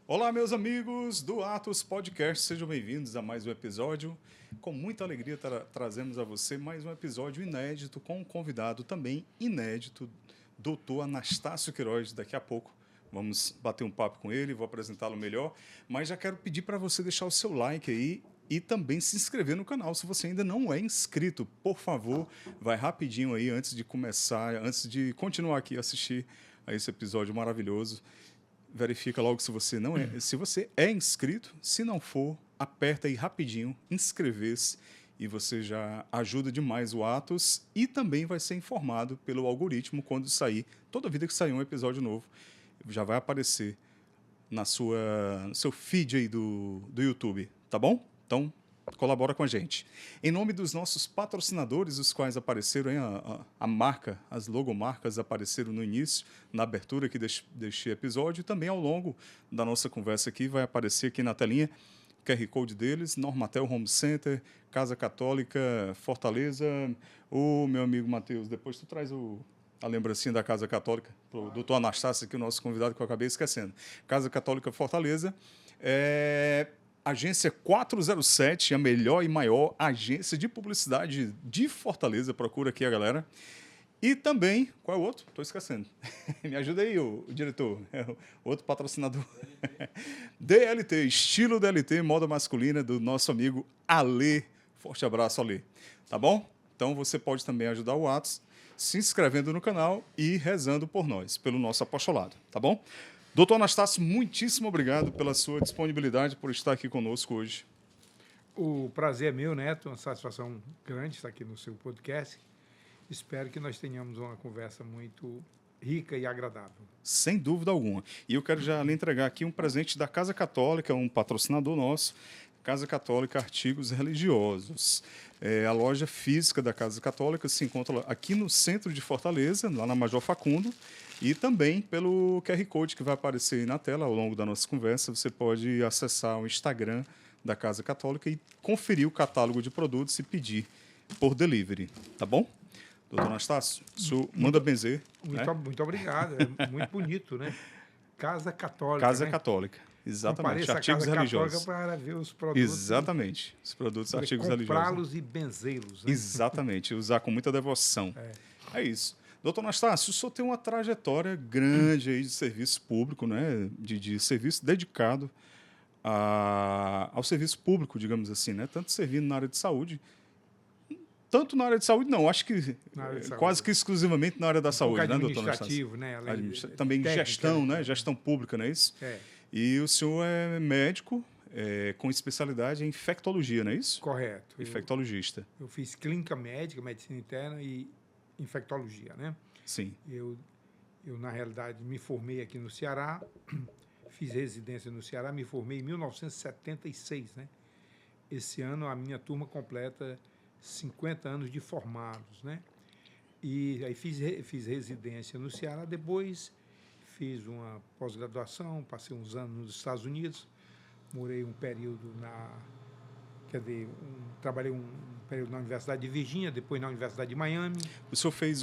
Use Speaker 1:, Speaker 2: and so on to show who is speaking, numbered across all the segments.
Speaker 1: Olá, meus amigos do Atos Podcast, sejam bem-vindos a mais um episódio. Com muita alegria trazemos a você mais um episódio inédito com um convidado também inédito, Dr. Anastácio Queiroz. Daqui a pouco vamos bater um papo com ele, vou apresentá-lo melhor, mas já quero pedir para você deixar o seu like aí e também se inscrever no canal se você ainda não é inscrito. Por favor, vai rapidinho aí antes de começar, antes de continuar aqui a assistir a esse episódio maravilhoso. Verifica logo se você não é, se você é inscrito. Se não for, aperta aí rapidinho, inscrever-se, e você já ajuda demais o Atos e também vai ser informado pelo algoritmo quando sair. Toda vida que sair um episódio novo, já vai aparecer no seu feed aí do YouTube, tá bom? Então, colabora com a gente. Em nome dos nossos patrocinadores, os quais apareceram aí, a marca, as logomarcas apareceram no início, na abertura aqui deste episódio, e também ao longo da nossa conversa aqui, vai aparecer aqui na telinha QR Code deles, Normatel Home Center, Casa Católica, Fortaleza, o meu amigo Matheus, depois tu traz a lembrancinha da Casa Católica, para o doutor Anastácio, aqui o nosso convidado, que eu acabei esquecendo. Casa Católica Fortaleza, Agência 407, a melhor e maior agência de publicidade de Fortaleza. Procura aqui a galera. E também, qual é o outro? Estou esquecendo. Me ajuda aí, o diretor. Outro patrocinador. DLT, estilo DLT, moda masculina, do nosso amigo Alê. Forte abraço, Alê. Tá bom? Então você pode também ajudar o Atos se inscrevendo no canal e rezando por nós, pelo nosso apostolado. Tá bom? Doutor Anastácio, muitíssimo obrigado pela sua disponibilidade, por estar aqui conosco hoje.
Speaker 2: O prazer é meu, Neto, uma satisfação grande estar aqui no seu podcast. Espero que nós tenhamos uma conversa muito rica e agradável.
Speaker 1: Sem dúvida alguma. E eu quero já lhe entregar aqui um presente da Casa Católica, um patrocinador nosso, Casa Católica Artigos Religiosos. A loja física da Casa Católica se encontra aqui no centro de Fortaleza, lá na Major Facundo, e também pelo QR Code que vai aparecer aí na tela ao longo da nossa conversa. Você pode acessar o Instagram da Casa Católica e conferir o catálogo de produtos e pedir por delivery. Tá bom? Doutor Anastácio, o senhor manda benzer.
Speaker 2: Muito obrigado. É muito bonito, né? Casa Católica.
Speaker 1: Casa
Speaker 2: né?
Speaker 1: Católica. Exatamente.
Speaker 2: Artigos
Speaker 1: religiosos.
Speaker 2: Para ver os produtos.
Speaker 1: Exatamente. Os produtos artigos religiosos.
Speaker 2: Comprá-los e benzê-los. Né?
Speaker 1: Exatamente. Usar com muita devoção. É isso. Doutor Anastácio, o senhor tem uma trajetória grande aí de serviço público, né? de serviço dedicado ao serviço público, digamos assim, né? Tanto servindo na área de saúde, tanto na área de saúde, não, acho que quase que exclusivamente na área da saúde, né, doutor Anastácio?
Speaker 2: Né?
Speaker 1: Também técnica, gestão, né? Gestão pública, não é isso? E o senhor é médico com especialidade em infectologia, não é isso?
Speaker 2: Correto.
Speaker 1: Infectologista.
Speaker 2: Eu fiz clínica médica, medicina interna e infectologia, né?
Speaker 1: Sim.
Speaker 2: Eu, na realidade, me formei aqui no Ceará, fiz residência no Ceará, me formei em 1976, né? Esse ano a minha turma completa 50 anos de formados, né? E aí fiz residência no Ceará, depois fiz uma pós-graduação, passei uns anos nos Estados Unidos, morei um período trabalhei um período na Universidade de Virgínia, depois na Universidade de Miami.
Speaker 1: O senhor fez,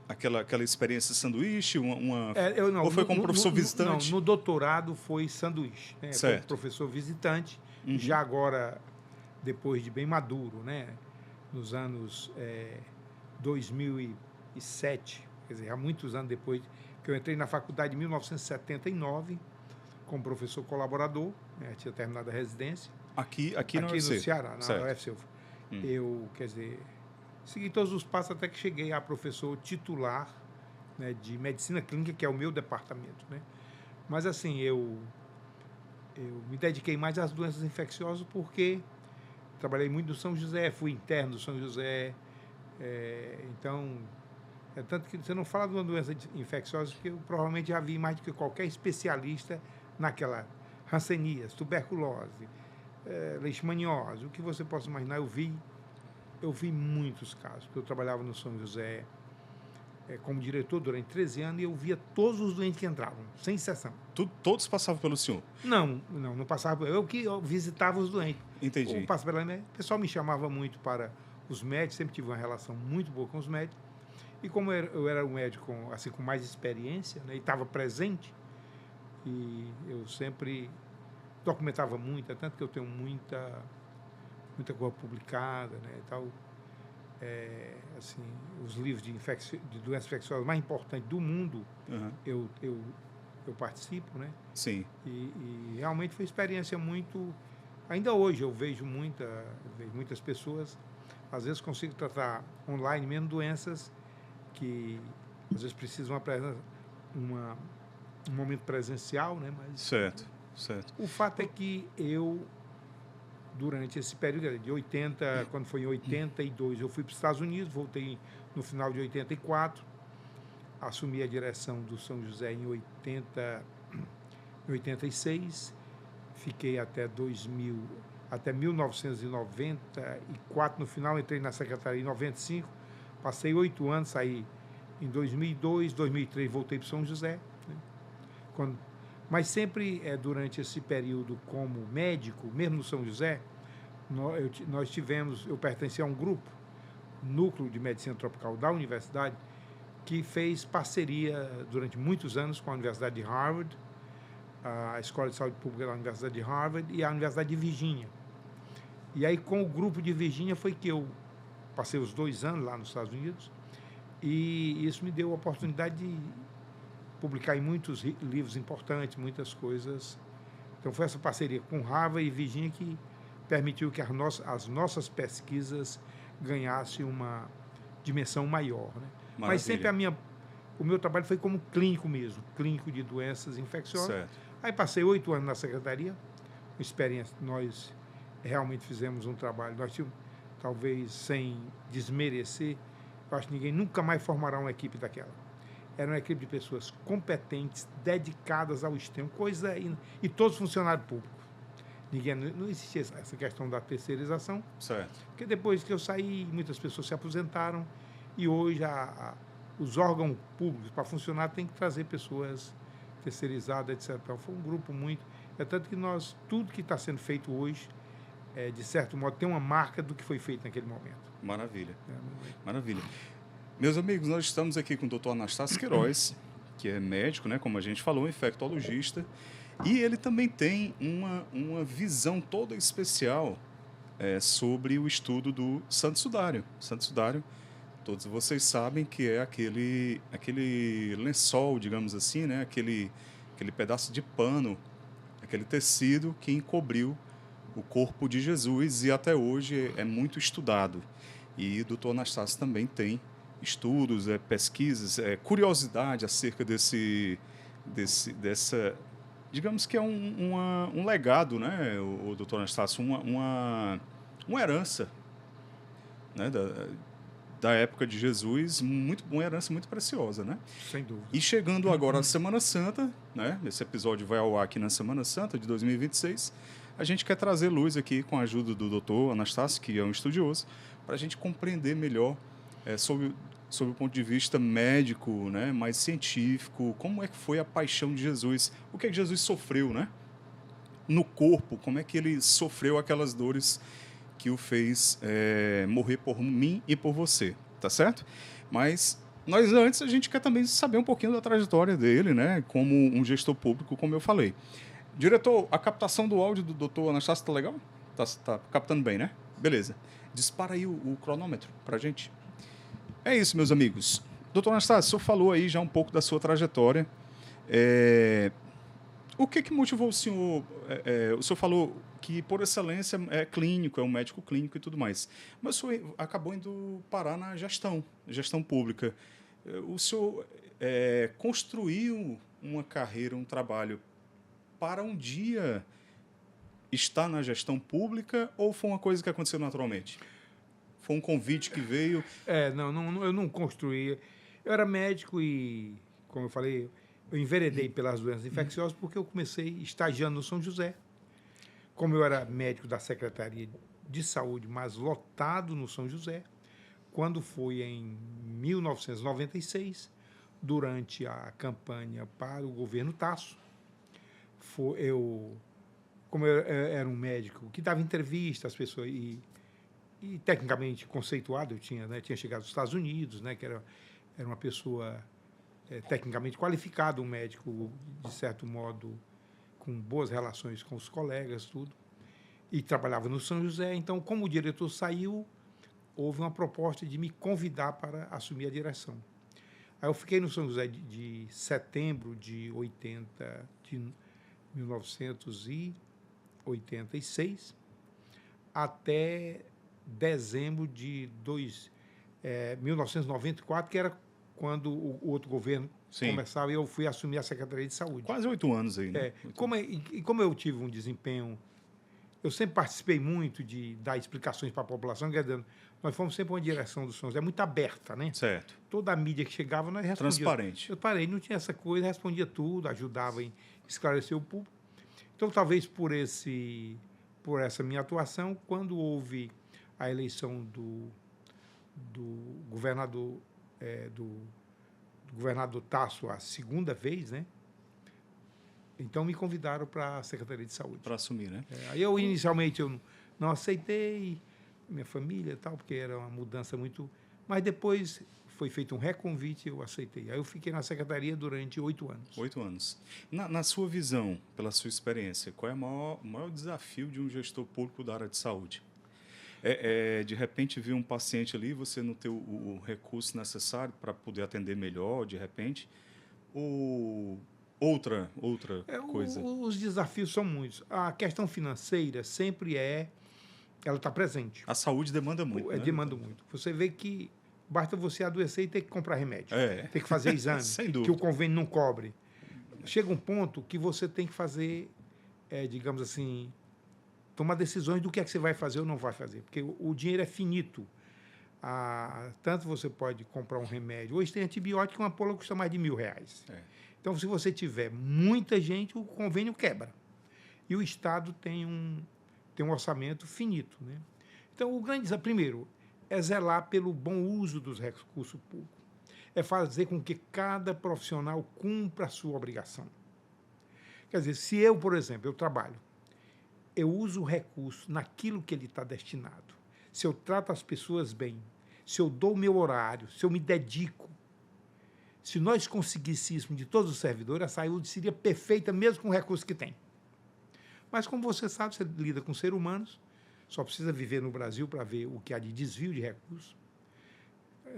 Speaker 1: aquela experiência sanduíche, ou foi como professor visitante?
Speaker 2: Não, no doutorado foi sanduíche, né?
Speaker 1: Certo.
Speaker 2: Foi professor visitante, já agora, depois de bem maduro, né? Nos anos 2007, quer dizer, há muitos anos depois, que eu entrei na faculdade em 1979, como professor colaborador, né? Tinha terminado a residência.
Speaker 1: Aqui no
Speaker 2: UFC. No Ceará, na UFC. Eu, quer dizer, segui todos os passos até que cheguei a professor titular, né, de medicina clínica, que é o meu departamento, né? Mas, assim, eu me dediquei mais às doenças infecciosas porque trabalhei muito no São José, fui interno do São José, então, tanto que você não fala de uma doença infecciosa, porque eu provavelmente já vi mais do que qualquer especialista naquela rancenias, tuberculose, leishmaniose, o que você possa imaginar, eu vi muitos casos, porque eu trabalhava no São José como diretor durante 13 anos e eu via todos os doentes que entravam, sem exceção.
Speaker 1: Todos passavam pelo senhor?
Speaker 2: Não passava, eu visitava os doentes.
Speaker 1: Entendi.
Speaker 2: O pessoal me chamava muito para os médicos, sempre tive uma relação muito boa com os médicos, e como eu era um médico com mais experiência, né, e estava presente, E eu sempre documentava muito, tanto que eu tenho muita coisa publicada, né, e tal. Assim, os livros de doenças infecciosas mais importantes do mundo,
Speaker 1: Uhum.
Speaker 2: eu participo, né?
Speaker 1: Sim.
Speaker 2: E realmente foi uma experiência muito... Ainda hoje eu vejo muitas pessoas, às vezes consigo tratar online mesmo doenças que às vezes precisam um momento presencial, né? Mas
Speaker 1: Certo, certo.
Speaker 2: o fato é que durante esse período de 80, quando foi em 82, eu fui para os Estados Unidos, voltei no final de 84, assumi a direção do São José em 86, fiquei até 1994, no final entrei na secretaria em 95, passei 8 anos, saí em 2002, 2003 voltei para São José, né? Mas sempre durante esse período como médico, mesmo no São José, eu pertenci a um grupo, Núcleo de Medicina Tropical da Universidade, que fez parceria durante muitos anos com a Universidade de Harvard, a Escola de Saúde Pública da Universidade de Harvard e a Universidade de Virgínia. E aí, com o grupo de Virgínia, foi que eu passei os 2 anos lá nos Estados Unidos, e isso me deu a oportunidade de publicar em muitos livros importantes, muitas coisas. Então, foi essa parceria com Harvard e Virgínia que permitiu que as nossas pesquisas ganhassem uma dimensão maior, né? Mas sempre o meu trabalho foi como clínico mesmo, clínico de doenças infecciosas.
Speaker 1: Certo.
Speaker 2: Aí passei 8 anos na secretaria, uma experiência, nós realmente fizemos um trabalho, nós tínhamos, talvez sem desmerecer, eu acho que ninguém nunca mais formará uma equipe daquela. Era uma equipe de pessoas competentes, dedicadas ao extremo, e todos funcionários públicos. Não existia essa questão da terceirização,
Speaker 1: Certo.
Speaker 2: porque depois que eu saí, muitas pessoas se aposentaram, e hoje os órgãos públicos, para funcionar, tem que trazer pessoas terceirizadas, etc. Então, foi um grupo muito... É tanto que tudo que está sendo feito hoje, de certo modo, tem uma marca do que foi feito naquele momento.
Speaker 1: Maravilha. Maravilha. Meus amigos, nós estamos aqui com o Dr. Anastácio Queiroz, que é médico, né, como a gente falou, infectologista, e ele também tem uma visão toda especial sobre o estudo do Santo Sudário. Santo Sudário, todos vocês sabem que é aquele lençol, digamos assim, né, aquele pedaço de pano, aquele tecido que encobriu o corpo de Jesus e até hoje é muito estudado. E o Dr. Anastácio também tem estudos, pesquisas, curiosidade acerca dessa, digamos que é um legado, né, o Dr. Anastácio, uma herança, né, da época de Jesus, uma herança muito preciosa, né?
Speaker 2: Sem dúvida.
Speaker 1: E chegando agora à Semana Santa, né, esse episódio vai ao ar aqui na Semana Santa de 2026, a gente quer trazer luz aqui com a ajuda do Dr. Anastácio, que é um estudioso, para a gente compreender melhor sobre o ponto de vista médico, né, mais científico, como é que foi a paixão de Jesus, o que é que Jesus sofreu, né, no corpo, como é que ele sofreu aquelas dores que o fez morrer por mim e por você, tá certo? Mas nós antes a gente quer também saber um pouquinho da trajetória dele, né, como um gestor público, como eu falei. Diretor, a captação do áudio do Dr. Anastácio tá legal? Tá captando bem, né? Beleza. Dispara aí o cronômetro pra gente. É isso, meus amigos. Doutor Anastácio, o senhor falou aí já um pouco da sua trajetória. O que motivou o senhor... o senhor falou que, por excelência, é clínico, é um médico clínico e tudo mais. Mas o senhor acabou indo parar na gestão pública. O senhor construiu uma carreira, um trabalho para um dia estar na gestão pública ou foi uma coisa que aconteceu naturalmente? Foi um convite que veio?
Speaker 2: Não, eu não construía. Eu era médico e, como eu falei, eu enveredei pelas doenças infecciosas porque eu comecei estagiando no São José. Como eu era médico da Secretaria de Saúde, mas lotado no São José, quando foi em 1996, durante a campanha para o governo Tasso, como eu era um médico que dava entrevista às pessoas e tecnicamente conceituado, eu tinha chegado dos Estados Unidos, né, que era uma pessoa tecnicamente qualificado, um médico, de certo modo, com boas relações com os colegas, tudo, e trabalhava no São José. Então, como o diretor saiu, houve uma proposta de me convidar para assumir a direção. Aí eu fiquei no São José de setembro de 1986 até dezembro de 1994, que era quando o outro governo começava, e eu fui assumir a Secretaria de Saúde.
Speaker 1: Quase 8 anos aí, né?
Speaker 2: Como eu tive um desempenho, eu sempre participei muito de dar explicações para a população, quer dizer, nós fomos sempre uma direção do São José muito aberta, né?
Speaker 1: Certo.
Speaker 2: Toda a mídia que chegava, nós respondíamos.
Speaker 1: Transparente.
Speaker 2: Eu parei, não tinha essa coisa, respondia tudo, ajudava em esclarecer o público. Então, talvez por essa minha atuação, quando houve a eleição do governador Tasso a segunda vez, né? Então me convidaram para a Secretaria de Saúde.
Speaker 1: Para assumir, né?
Speaker 2: Aí inicialmente eu não aceitei, minha família e tal, porque era uma mudança muito... Mas depois foi feito um reconvite e eu aceitei. Aí eu fiquei na Secretaria durante 8 anos.
Speaker 1: 8 anos. Na sua visão, pela sua experiência, qual é o maior desafio de um gestor público da área de saúde? De repente vir um paciente ali, você não ter o recurso necessário para poder atender melhor, de repente, ou outra coisa?
Speaker 2: Os desafios são muitos. A questão financeira sempre ela está presente.
Speaker 1: A saúde demanda muito, né?
Speaker 2: Demanda muito. Você vê que basta você adoecer e ter que comprar remédio, ter que fazer exame,
Speaker 1: sem dúvida,
Speaker 2: que o convênio não cobre. Chega um ponto que você tem que fazer, digamos assim, tomar decisões do que é que você vai fazer ou não vai fazer, porque o dinheiro é finito. Tanto você pode comprar um remédio. Hoje tem antibiótico, uma ampola custa mais de R$1.000. Então, se você tiver muita gente, o convênio quebra. E o Estado tem um orçamento finito, né? Então, o grande desafio, primeiro, é zelar pelo bom uso dos recursos públicos. É fazer com que cada profissional cumpra a sua obrigação. Quer dizer, se eu, por exemplo, eu trabalho, eu uso o recurso naquilo que ele está destinado. Se eu trato as pessoas bem, se eu dou o meu horário, se eu me dedico, se nós conseguíssemos de todos os servidores, a saúde seria perfeita mesmo com o recurso que tem. Mas, como você sabe, você lida com seres humanos, só precisa viver no Brasil para ver o que há de desvio de recursos.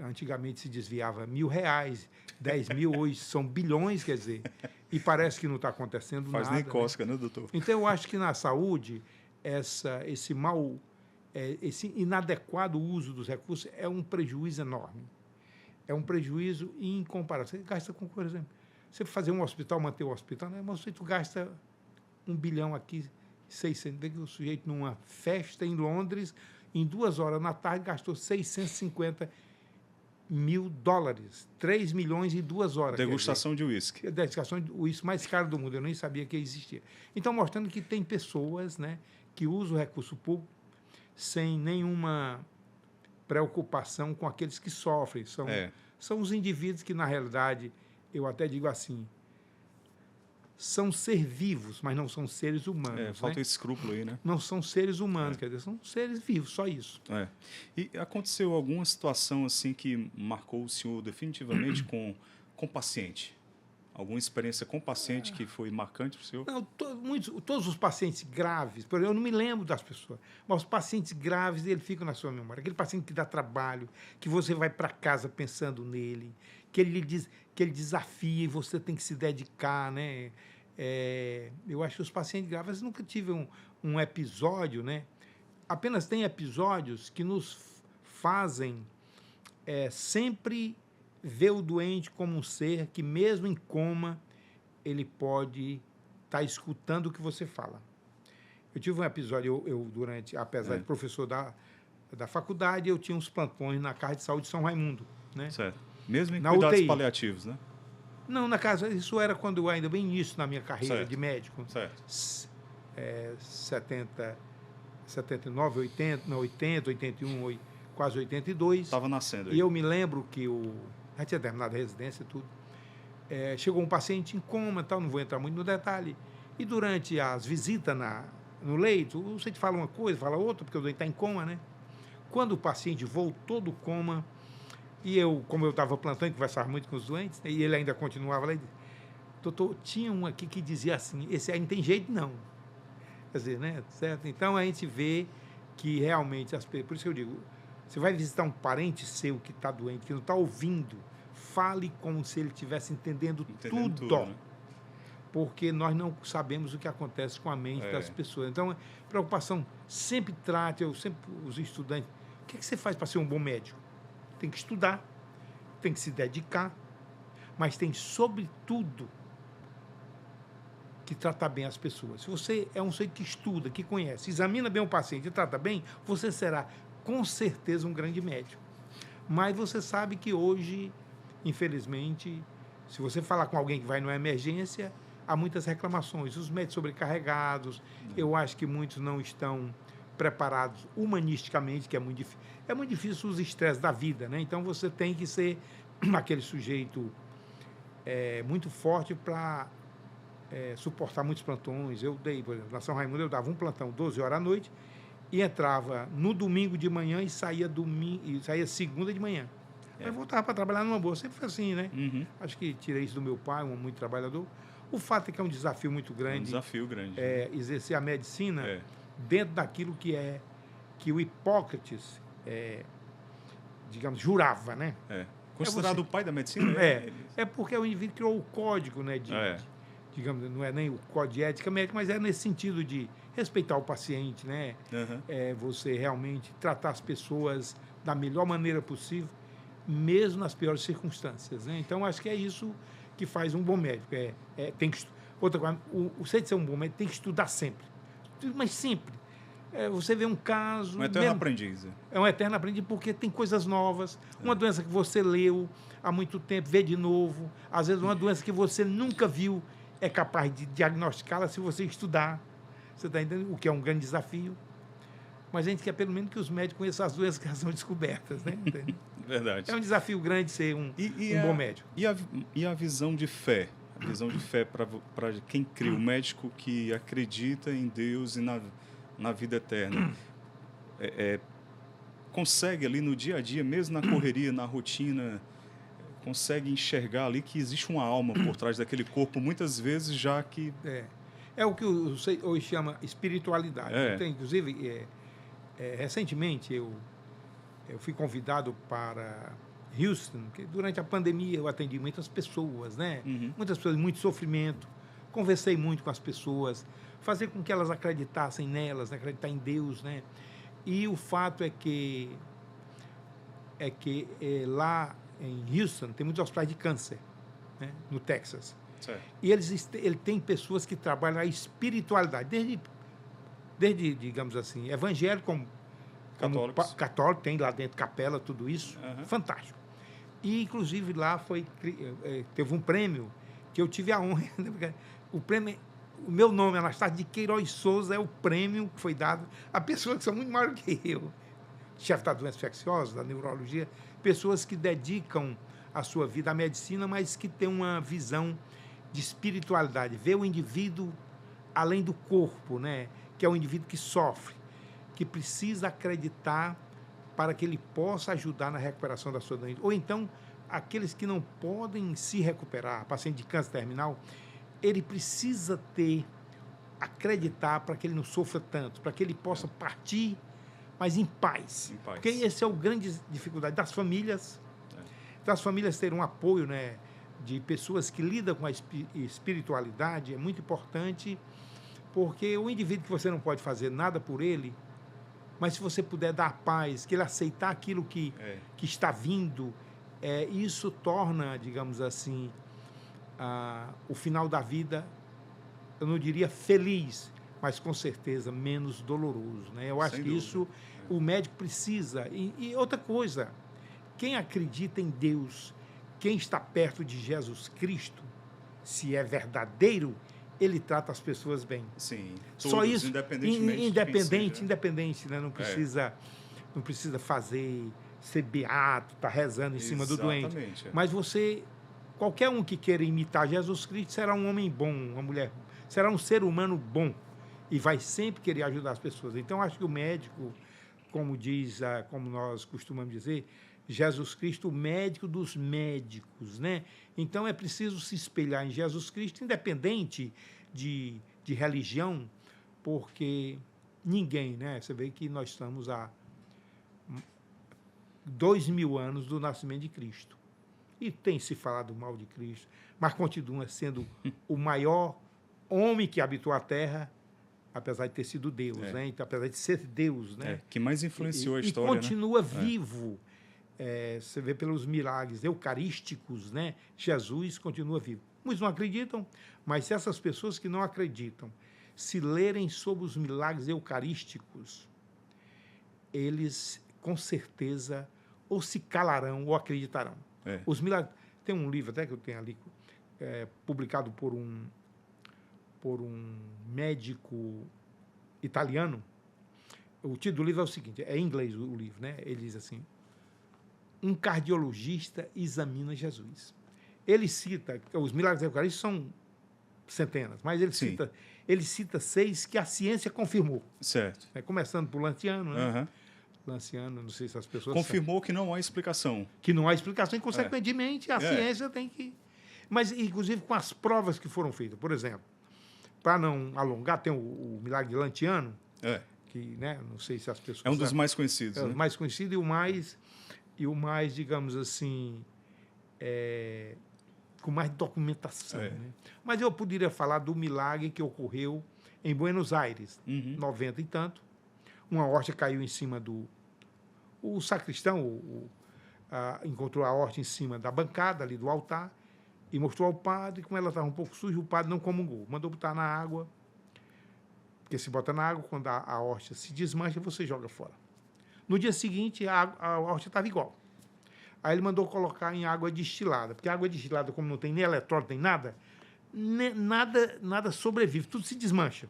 Speaker 2: Antigamente se desviava R$1.000, 10 mil, hoje são bilhões, quer dizer, e parece que não está acontecendo nada.
Speaker 1: Faz nem cosca, né, doutor?
Speaker 2: Então, eu acho que na saúde, esse inadequado uso dos recursos é um prejuízo enorme. É um prejuízo incomparável. Você gasta com, por exemplo, você fazer um hospital, manter o hospital, né? Mas você gasta R$1 bilhão aqui, 600. Vê que o sujeito, numa festa em Londres, em 2 horas da tarde, gastou $650 mil, 3 milhões em 2 horas.
Speaker 1: Degustação de uísque.
Speaker 2: Degustação de uísque mais caro do mundo, eu nem sabia que existia. Então, mostrando que tem pessoas, né, que usam o recurso público sem nenhuma preocupação com aqueles que sofrem. São os indivíduos que, na realidade, eu até digo assim, são seres vivos, mas não são seres humanos.
Speaker 1: Falta escrúpulo aí, né?
Speaker 2: Não são seres humanos, quer dizer, são seres vivos, só isso.
Speaker 1: E aconteceu alguma situação assim que marcou o senhor definitivamente com paciente? Alguma experiência com paciente que foi marcante para o senhor?
Speaker 2: Não, todos os pacientes graves, por exemplo, eu não me lembro das pessoas, mas os pacientes graves, eles ficam na sua memória. Aquele paciente que dá trabalho, que você vai para casa pensando nele, que ele desafia e você tem que se dedicar, né? Eu acho que os pacientes graves, eu nunca tive um episódio, né? Apenas tem episódios que nos fazem sempre ver o doente como um ser que, mesmo em coma, ele pode estar escutando o que você fala. Eu tive um episódio, apesar de professor da faculdade, eu tinha uns plantões na Casa de Saúde de São Raimundo, né?
Speaker 1: Certo. Mesmo em
Speaker 2: na
Speaker 1: cuidados
Speaker 2: UTI.
Speaker 1: paliativos, né?
Speaker 2: Não, na casa, isso era quando eu ainda bem início na minha carreira de médico.
Speaker 1: Certo.
Speaker 2: 79, 80, 81, quase 82.
Speaker 1: Estava nascendo aí.
Speaker 2: E eu me lembro que já tinha terminado a residência e tudo. Chegou um paciente em coma, tal, não vou entrar muito no detalhe. E durante as visitas no leito, você te fala uma coisa, fala outra, porque o doente está em coma, né? Quando o paciente voltou do coma, E eu, como eu estava plantando, conversava muito com os doentes, né, e ele ainda continuava lá, e disse, doutor, tinha um aqui que dizia assim, esse aí não tem jeito não. Quer dizer, né, certo? Então, a gente vê que realmente, por isso que eu digo, você vai visitar um parente seu que está doente, que não está ouvindo, fale como se ele estivesse entendendo tudo. Né? Porque nós não sabemos o que acontece com a mente das pessoas. Então, preocupação, sempre trate, os estudantes, o que você faz para ser um bom médico? Tem que estudar, tem que se dedicar, mas tem, sobretudo, que tratar bem as pessoas. Se você é um ser que estuda, que conhece, examina bem o paciente e trata bem, você será, com certeza, um grande médico. Mas você sabe que hoje, infelizmente, se você falar com alguém que vai numa emergência, há muitas reclamações. Os médicos sobrecarregados, eu acho que muitos não estão preparados humanisticamente, que é muito difícil. É muito difícil os estresses da vida, né? Então, você tem que ser aquele sujeito muito forte para suportar muitos plantões. Eu dei, por exemplo, na São Raimundo, eu dava um plantão 12 horas à noite e entrava no domingo de manhã e saía segunda de manhã. Mas voltava para trabalhar numa boa. Sempre foi assim, né? Uhum. Acho que tirei isso do meu pai, um muito trabalhador. O fato é que é um desafio muito grande.
Speaker 1: Um desafio grande.
Speaker 2: Exercer a medicina dentro daquilo que o Hipócrates, digamos, jurava, né?
Speaker 1: Considerado o pai da medicina?
Speaker 2: É porque o indivíduo criou o código, né? Digamos, não é nem o código de ética médica, mas é nesse sentido de respeitar o paciente, né? Uhum. Você realmente tratar as pessoas da melhor maneira possível, mesmo nas piores circunstâncias, né? Então, acho que é isso que faz um bom médico. Outra coisa, o ser de ser um bom médico tem que estudar sempre. Mas sempre. Você vê um caso...
Speaker 1: Um eterno aprendiz.
Speaker 2: É um eterno aprendiz porque tem coisas novas. Uma doença que você leu há muito tempo, vê de novo. Às vezes, uma doença que você nunca viu é capaz de diagnosticá-la se você estudar. Você está entendendo? O que é um grande desafio. Mas a gente quer, pelo menos, que os médicos conheçam as doenças que são descobertas, né?
Speaker 1: Verdade.
Speaker 2: É um desafio grande ser um bom médico.
Speaker 1: E a visão de fé? A visão de fé para quem crê, o médico que acredita em Deus e na vida eterna. Consegue ali no dia a dia, mesmo na correria, na rotina, consegue enxergar ali que existe uma alma por trás daquele corpo, muitas vezes já que...
Speaker 2: É o que hoje chama espiritualidade. Então, inclusive, recentemente eu fui convidado para Houston, que durante a pandemia eu atendi muitas pessoas, né? Uhum. Muitas pessoas, muito sofrimento. Conversei muito com as pessoas, fazer com que elas acreditassem nelas, né? Acreditar em Deus, né? E o fato é que lá em Houston tem muitos hospitais de câncer, né? No Texas. Certo. E ele tem pessoas que trabalham a espiritualidade, desde digamos assim, evangélico, como católico, tem lá dentro capela, tudo isso, fantástico. E, inclusive, lá teve um prêmio que eu tive a honra, o prêmio, o meu nome, Anastácio de Queiroz Souza, é o prêmio que foi dado a pessoas que são muito maiores que eu, chefe da doença infecciosa, da neurologia, pessoas que dedicam a sua vida à medicina, mas que têm uma visão de espiritualidade, ver o indivíduo além do corpo, né? Que é o indivíduo que sofre, que precisa acreditar para que ele possa ajudar na recuperação da sua doença. Ou então, aqueles que não podem se recuperar, paciente de câncer terminal, ele precisa acreditar para que ele não sofra tanto, para que ele possa partir, mas em paz. Porque esse é o grande dificuldade das famílias, das famílias terem um apoio, né, de pessoas que lidam com a espiritualidade, é muito importante, porque o indivíduo que você não pode fazer nada por ele, mas se você puder dar paz, que ele aceitar aquilo que está vindo, isso torna, digamos assim, o final da vida, eu não diria feliz, mas com certeza menos doloroso, né? Eu acho que isso o médico precisa. E outra coisa, quem acredita em Deus, quem está perto de Jesus Cristo, se é verdadeiro, ele trata as pessoas bem.
Speaker 1: Sim.
Speaker 2: Só isso,
Speaker 1: independente,
Speaker 2: né? Não precisa ser beato, estar rezando em cima do doente. Mas qualquer um que queira imitar Jesus Cristo será um homem bom, uma mulher, será um ser humano bom e vai sempre querer ajudar as pessoas. Então, acho que o médico, como nós costumamos dizer, Jesus Cristo, o médico dos médicos, né? Então é preciso se espelhar em Jesus Cristo, independente de religião, porque ninguém, né? Você vê que nós estamos há 2000 anos do nascimento de Cristo. E tem se falado mal de Cristo, mas continua sendo o maior homem que habitou a Terra, apesar de ter sido Deus, né? Então, apesar de ser Deus, né?
Speaker 1: Que mais influenciou a história,
Speaker 2: e continua
Speaker 1: né?
Speaker 2: vivo. Você vê pelos milagres eucarísticos, né? Jesus continua vivo. Muitos não acreditam, mas se essas pessoas que não acreditam se lerem sobre os milagres eucarísticos, eles com certeza ou se calarão ou acreditarão. Os milagres. Tem um livro até que eu tenho ali, publicado por um médico italiano. O título do livro é o seguinte, é em inglês o livro, né? Ele diz assim: um cardiologista examina Jesus. Ele cita, os milagres eucarísticos são centenas, mas ele cita 6 que a ciência confirmou.
Speaker 1: Certo.
Speaker 2: Começando por Lanciano, né? Lanciano, não sei se as pessoas
Speaker 1: confirmou sabem. Que não há explicação.
Speaker 2: Que não há explicação, e, consequentemente, a ciência tem que... Mas, inclusive, com as provas que foram feitas. Por exemplo, para não alongar, tem o milagre de Lanciano, que, né, não sei se as pessoas...
Speaker 1: É um dos mais conhecidos, né?
Speaker 2: O mais conhecido e o mais, digamos assim, com mais documentação. Né? Mas eu poderia falar do milagre que ocorreu em Buenos Aires, 90 e tanto. Uma horta caiu em cima do... O sacristão encontrou a horta em cima da bancada ali do altar e mostrou ao padre. Como ela estava um pouco suja, o padre não comungou. Mandou botar na água, porque se bota na água, quando a horta se desmancha, você joga fora. No dia seguinte, a horta estava igual. Aí ele mandou colocar em água destilada, porque a água destilada, como não tem nem eletrólito, nem nada sobrevive, tudo se desmancha.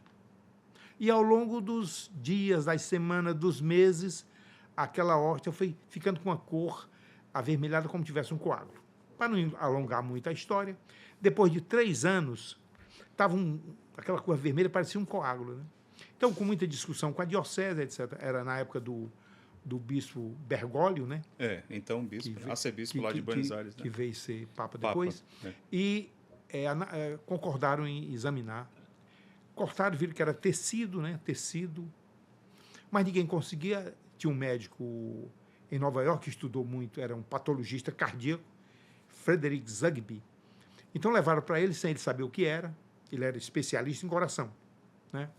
Speaker 2: E ao longo dos dias, das semanas, dos meses, aquela horta foi ficando com uma cor avermelhada como se tivesse um coágulo. Para não alongar muito a história, depois de 3 anos, aquela cor vermelha parecia um coágulo. Né? Então, com muita discussão com a diocese, etc., era na época do bispo Bergoglio, né?
Speaker 1: Então arcebispo lá de Buenos Aires.
Speaker 2: Que veio ser papa depois. E concordaram em examinar. Cortaram, viram que era tecido, né? Tecido. Mas ninguém conseguia. Tinha um médico em Nova York que estudou muito, era um patologista cardíaco, Frederick Zugby. Então levaram para ele, sem ele saber o que era. Ele era especialista em coração, né?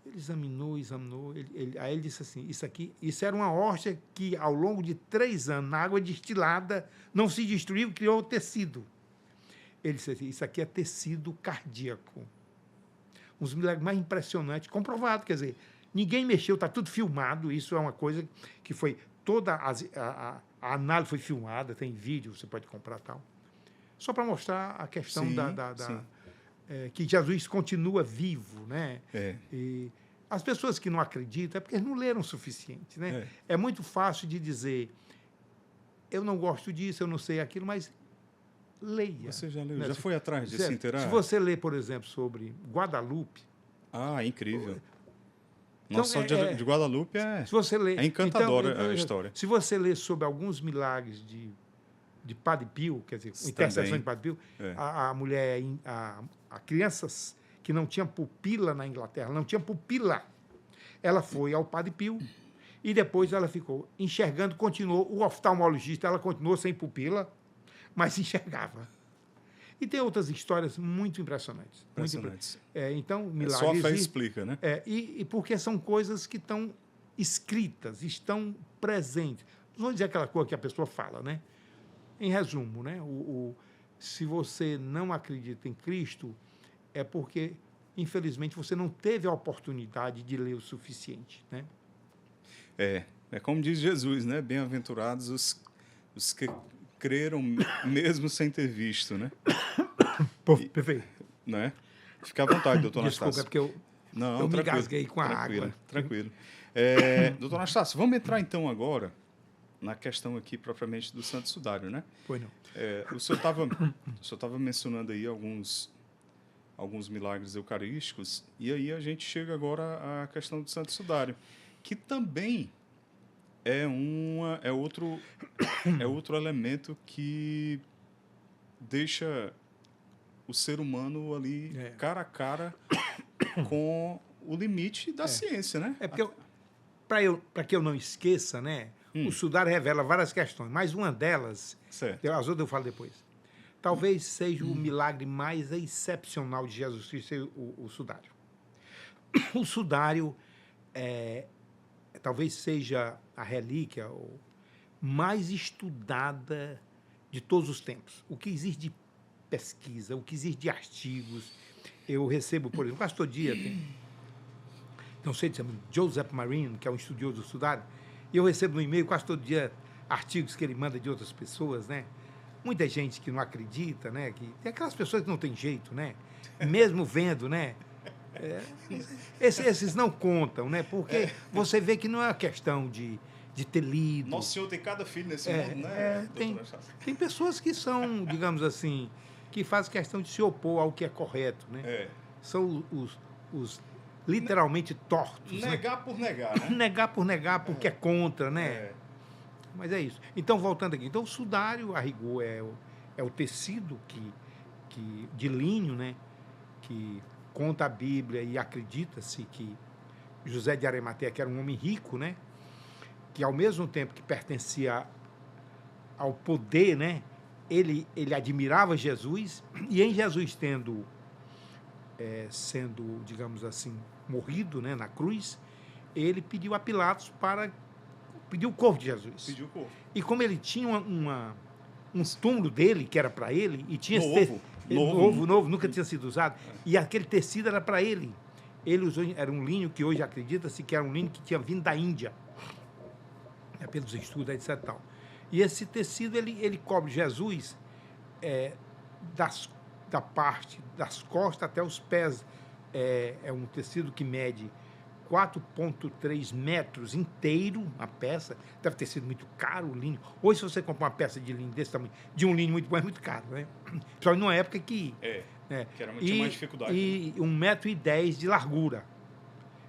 Speaker 2: Ele examinou. Aí ele disse assim, isso era uma horta que, ao longo de 3 anos, na água destilada, não se destruiu, criou tecido. Ele disse assim, isso aqui é tecido cardíaco. Um dos milagres mais impressionantes, comprovado, quer dizer, ninguém mexeu, está tudo filmado, isso é uma coisa que foi, toda a análise foi filmada, tem vídeo, você pode comprar tal. Só para mostrar a questão que Jesus continua vivo, né? E as pessoas que não acreditam é porque não leram o suficiente, né? É muito fácil de dizer, eu não gosto disso, eu não sei aquilo, mas leia.
Speaker 1: Você já leu, né? Já foi atrás de se inteirar?
Speaker 2: Se você ler, por exemplo, sobre Guadalupe...
Speaker 1: incrível. Nossa Senhora de Guadalupe
Speaker 2: se você ler,
Speaker 1: é encantadora a história.
Speaker 2: Se você ler sobre alguns milagres de Padre Pio, quer dizer, intercessão de Padre Pio, a mulher, a crianças que não tinham pupila na Inglaterra, não tinha pupila, ela foi ao Padre Pio e depois ela ficou enxergando, continuou, o oftalmologista, ela continuou sem pupila, mas enxergava. E tem outras histórias muito impressionantes. Então, milagres...
Speaker 1: Só a fé explica, né?
Speaker 2: E porque são coisas que estão escritas, estão presentes. Não vou dizer aquela coisa que a pessoa fala, né? Em resumo, né? Se você não acredita em Cristo, é porque, infelizmente, você não teve a oportunidade de ler o suficiente, né?
Speaker 1: É como diz Jesus, né? Bem-aventurados os que creram mesmo sem ter visto, né?
Speaker 2: Perfeito.
Speaker 1: Né? Fica à vontade, doutor Anastácio.
Speaker 2: Desculpa, é porque eu me engasguei com a água.
Speaker 1: Tranquilo. Doutor Anastácio, vamos entrar então agora na questão aqui propriamente do Santo Sudário, né?
Speaker 2: Pois não.
Speaker 1: O senhor estava mencionando aí alguns milagres eucarísticos, e aí a gente chega agora à questão do Santo Sudário, que também é outro elemento que deixa o ser humano ali cara a cara com o limite da ciência, né?
Speaker 2: Porque para que eu não esqueça, né? O Sudário revela várias questões, mas uma delas, as outras eu falo depois. Talvez seja o milagre mais excepcional de Jesus Cristo, o Sudário. O Sudário talvez seja a relíquia mais estudada de todos os tempos. O que existe de pesquisa, o que existe de artigos. Eu recebo, por exemplo, quase todo dia não sei se Joseph Marine, que é um estudioso do Sudário, e eu recebo no e-mail quase todo dia artigos que ele manda de outras pessoas, né? Muita gente que não acredita, né? Tem aquelas pessoas que não tem jeito, né? Mesmo vendo, né? Esses não contam, né? Porque você vê que não é uma questão de ter lido.
Speaker 1: Nosso Senhor tem cada filho nesse mundo, né?
Speaker 2: Tem pessoas que são, digamos assim, que fazem questão de se opor ao que é correto, né? São os literalmente tortos.
Speaker 1: Negar, né? Por negar, né?
Speaker 2: Negar por negar, porque é contra, né? Mas é isso. Então, voltando aqui. Então, o sudário, a rigor, é o tecido de linho, né? Que conta a Bíblia e acredita-se que José de Arimateia, que era um homem rico, né? Que, ao mesmo tempo que pertencia ao poder, né? Ele admirava Jesus, e em Jesus sendo, digamos assim, morrido, né, na cruz, ele pediu a Pilatos pediu o corpo de Jesus.
Speaker 1: Pediu o corpo.
Speaker 2: E como ele tinha um túmulo dele, que era para ele, e tinha novo, nunca tinha sido usado, e aquele tecido era para ele. Ele usou, era um linho que hoje acredita-se que era um linho que tinha vindo da Índia, pelos estudos, etc. Tal. E esse tecido, ele cobre Jesus da parte das costas até os pés. É um tecido que mede 4,3 metros inteiro, a peça. Deve ter sido muito caro o linho. Hoje, se você comprar uma peça de linho desse tamanho, de um linho muito bom, é muito caro, né? Só numa época que...
Speaker 1: que era, tinha mais dificuldade.
Speaker 2: E 1,10 m de largura. Tá.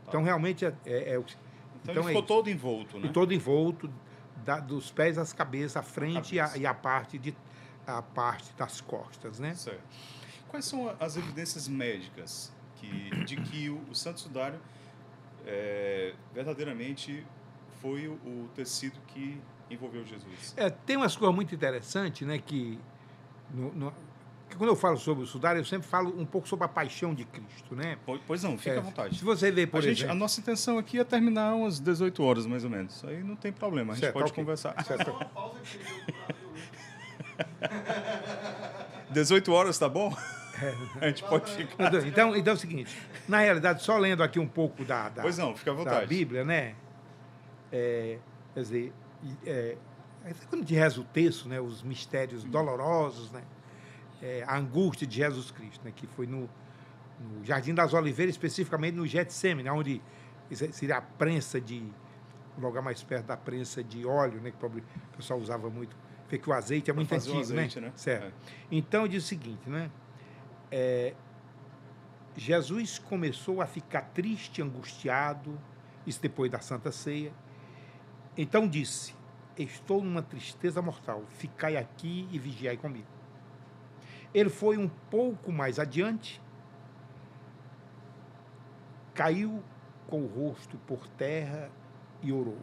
Speaker 2: Então, realmente,
Speaker 1: Então ele ficou todo envolto, né?
Speaker 2: Todo envolto, dos pés às cabeças, a frente e a parte das costas, né?
Speaker 1: Certo. Quais são as evidências médicas de que o Santo Sudário verdadeiramente foi o tecido que envolveu Jesus?
Speaker 2: Tem umas coisas muito interessantes, né? Que quando eu falo sobre o sudário, eu sempre falo um pouco sobre a paixão de Cristo, né?
Speaker 1: Pois não, fica à vontade.
Speaker 2: Se você ver, por exemplo...
Speaker 1: A nossa intenção aqui é terminar umas 18 horas, mais ou menos. Aí não tem problema, a gente pode conversar. 18 horas, tá bom? A gente pode ficar...
Speaker 2: Então é o seguinte, na realidade, só lendo aqui um pouco
Speaker 1: pois não, fica à vontade.
Speaker 2: Da Bíblia, né? Quer dizer, quando a gente reza o texto, né, os mistérios dolorosos, né? A angústia de Jesus Cristo, né, que foi no Jardim das Oliveiras, especificamente no Getsêmani, onde seria a prensa o lugar mais perto da prensa de óleo, né, que o pessoal usava muito, porque o azeite é muito antigo,
Speaker 1: azeite, né?
Speaker 2: Certo. Então, diz o seguinte, né? Jesus começou a ficar triste, angustiado, isso depois da Santa Ceia. Então disse: estou numa tristeza mortal, ficai aqui e vigiai comigo. Ele foi um pouco mais adiante, caiu com o rosto por terra e orou: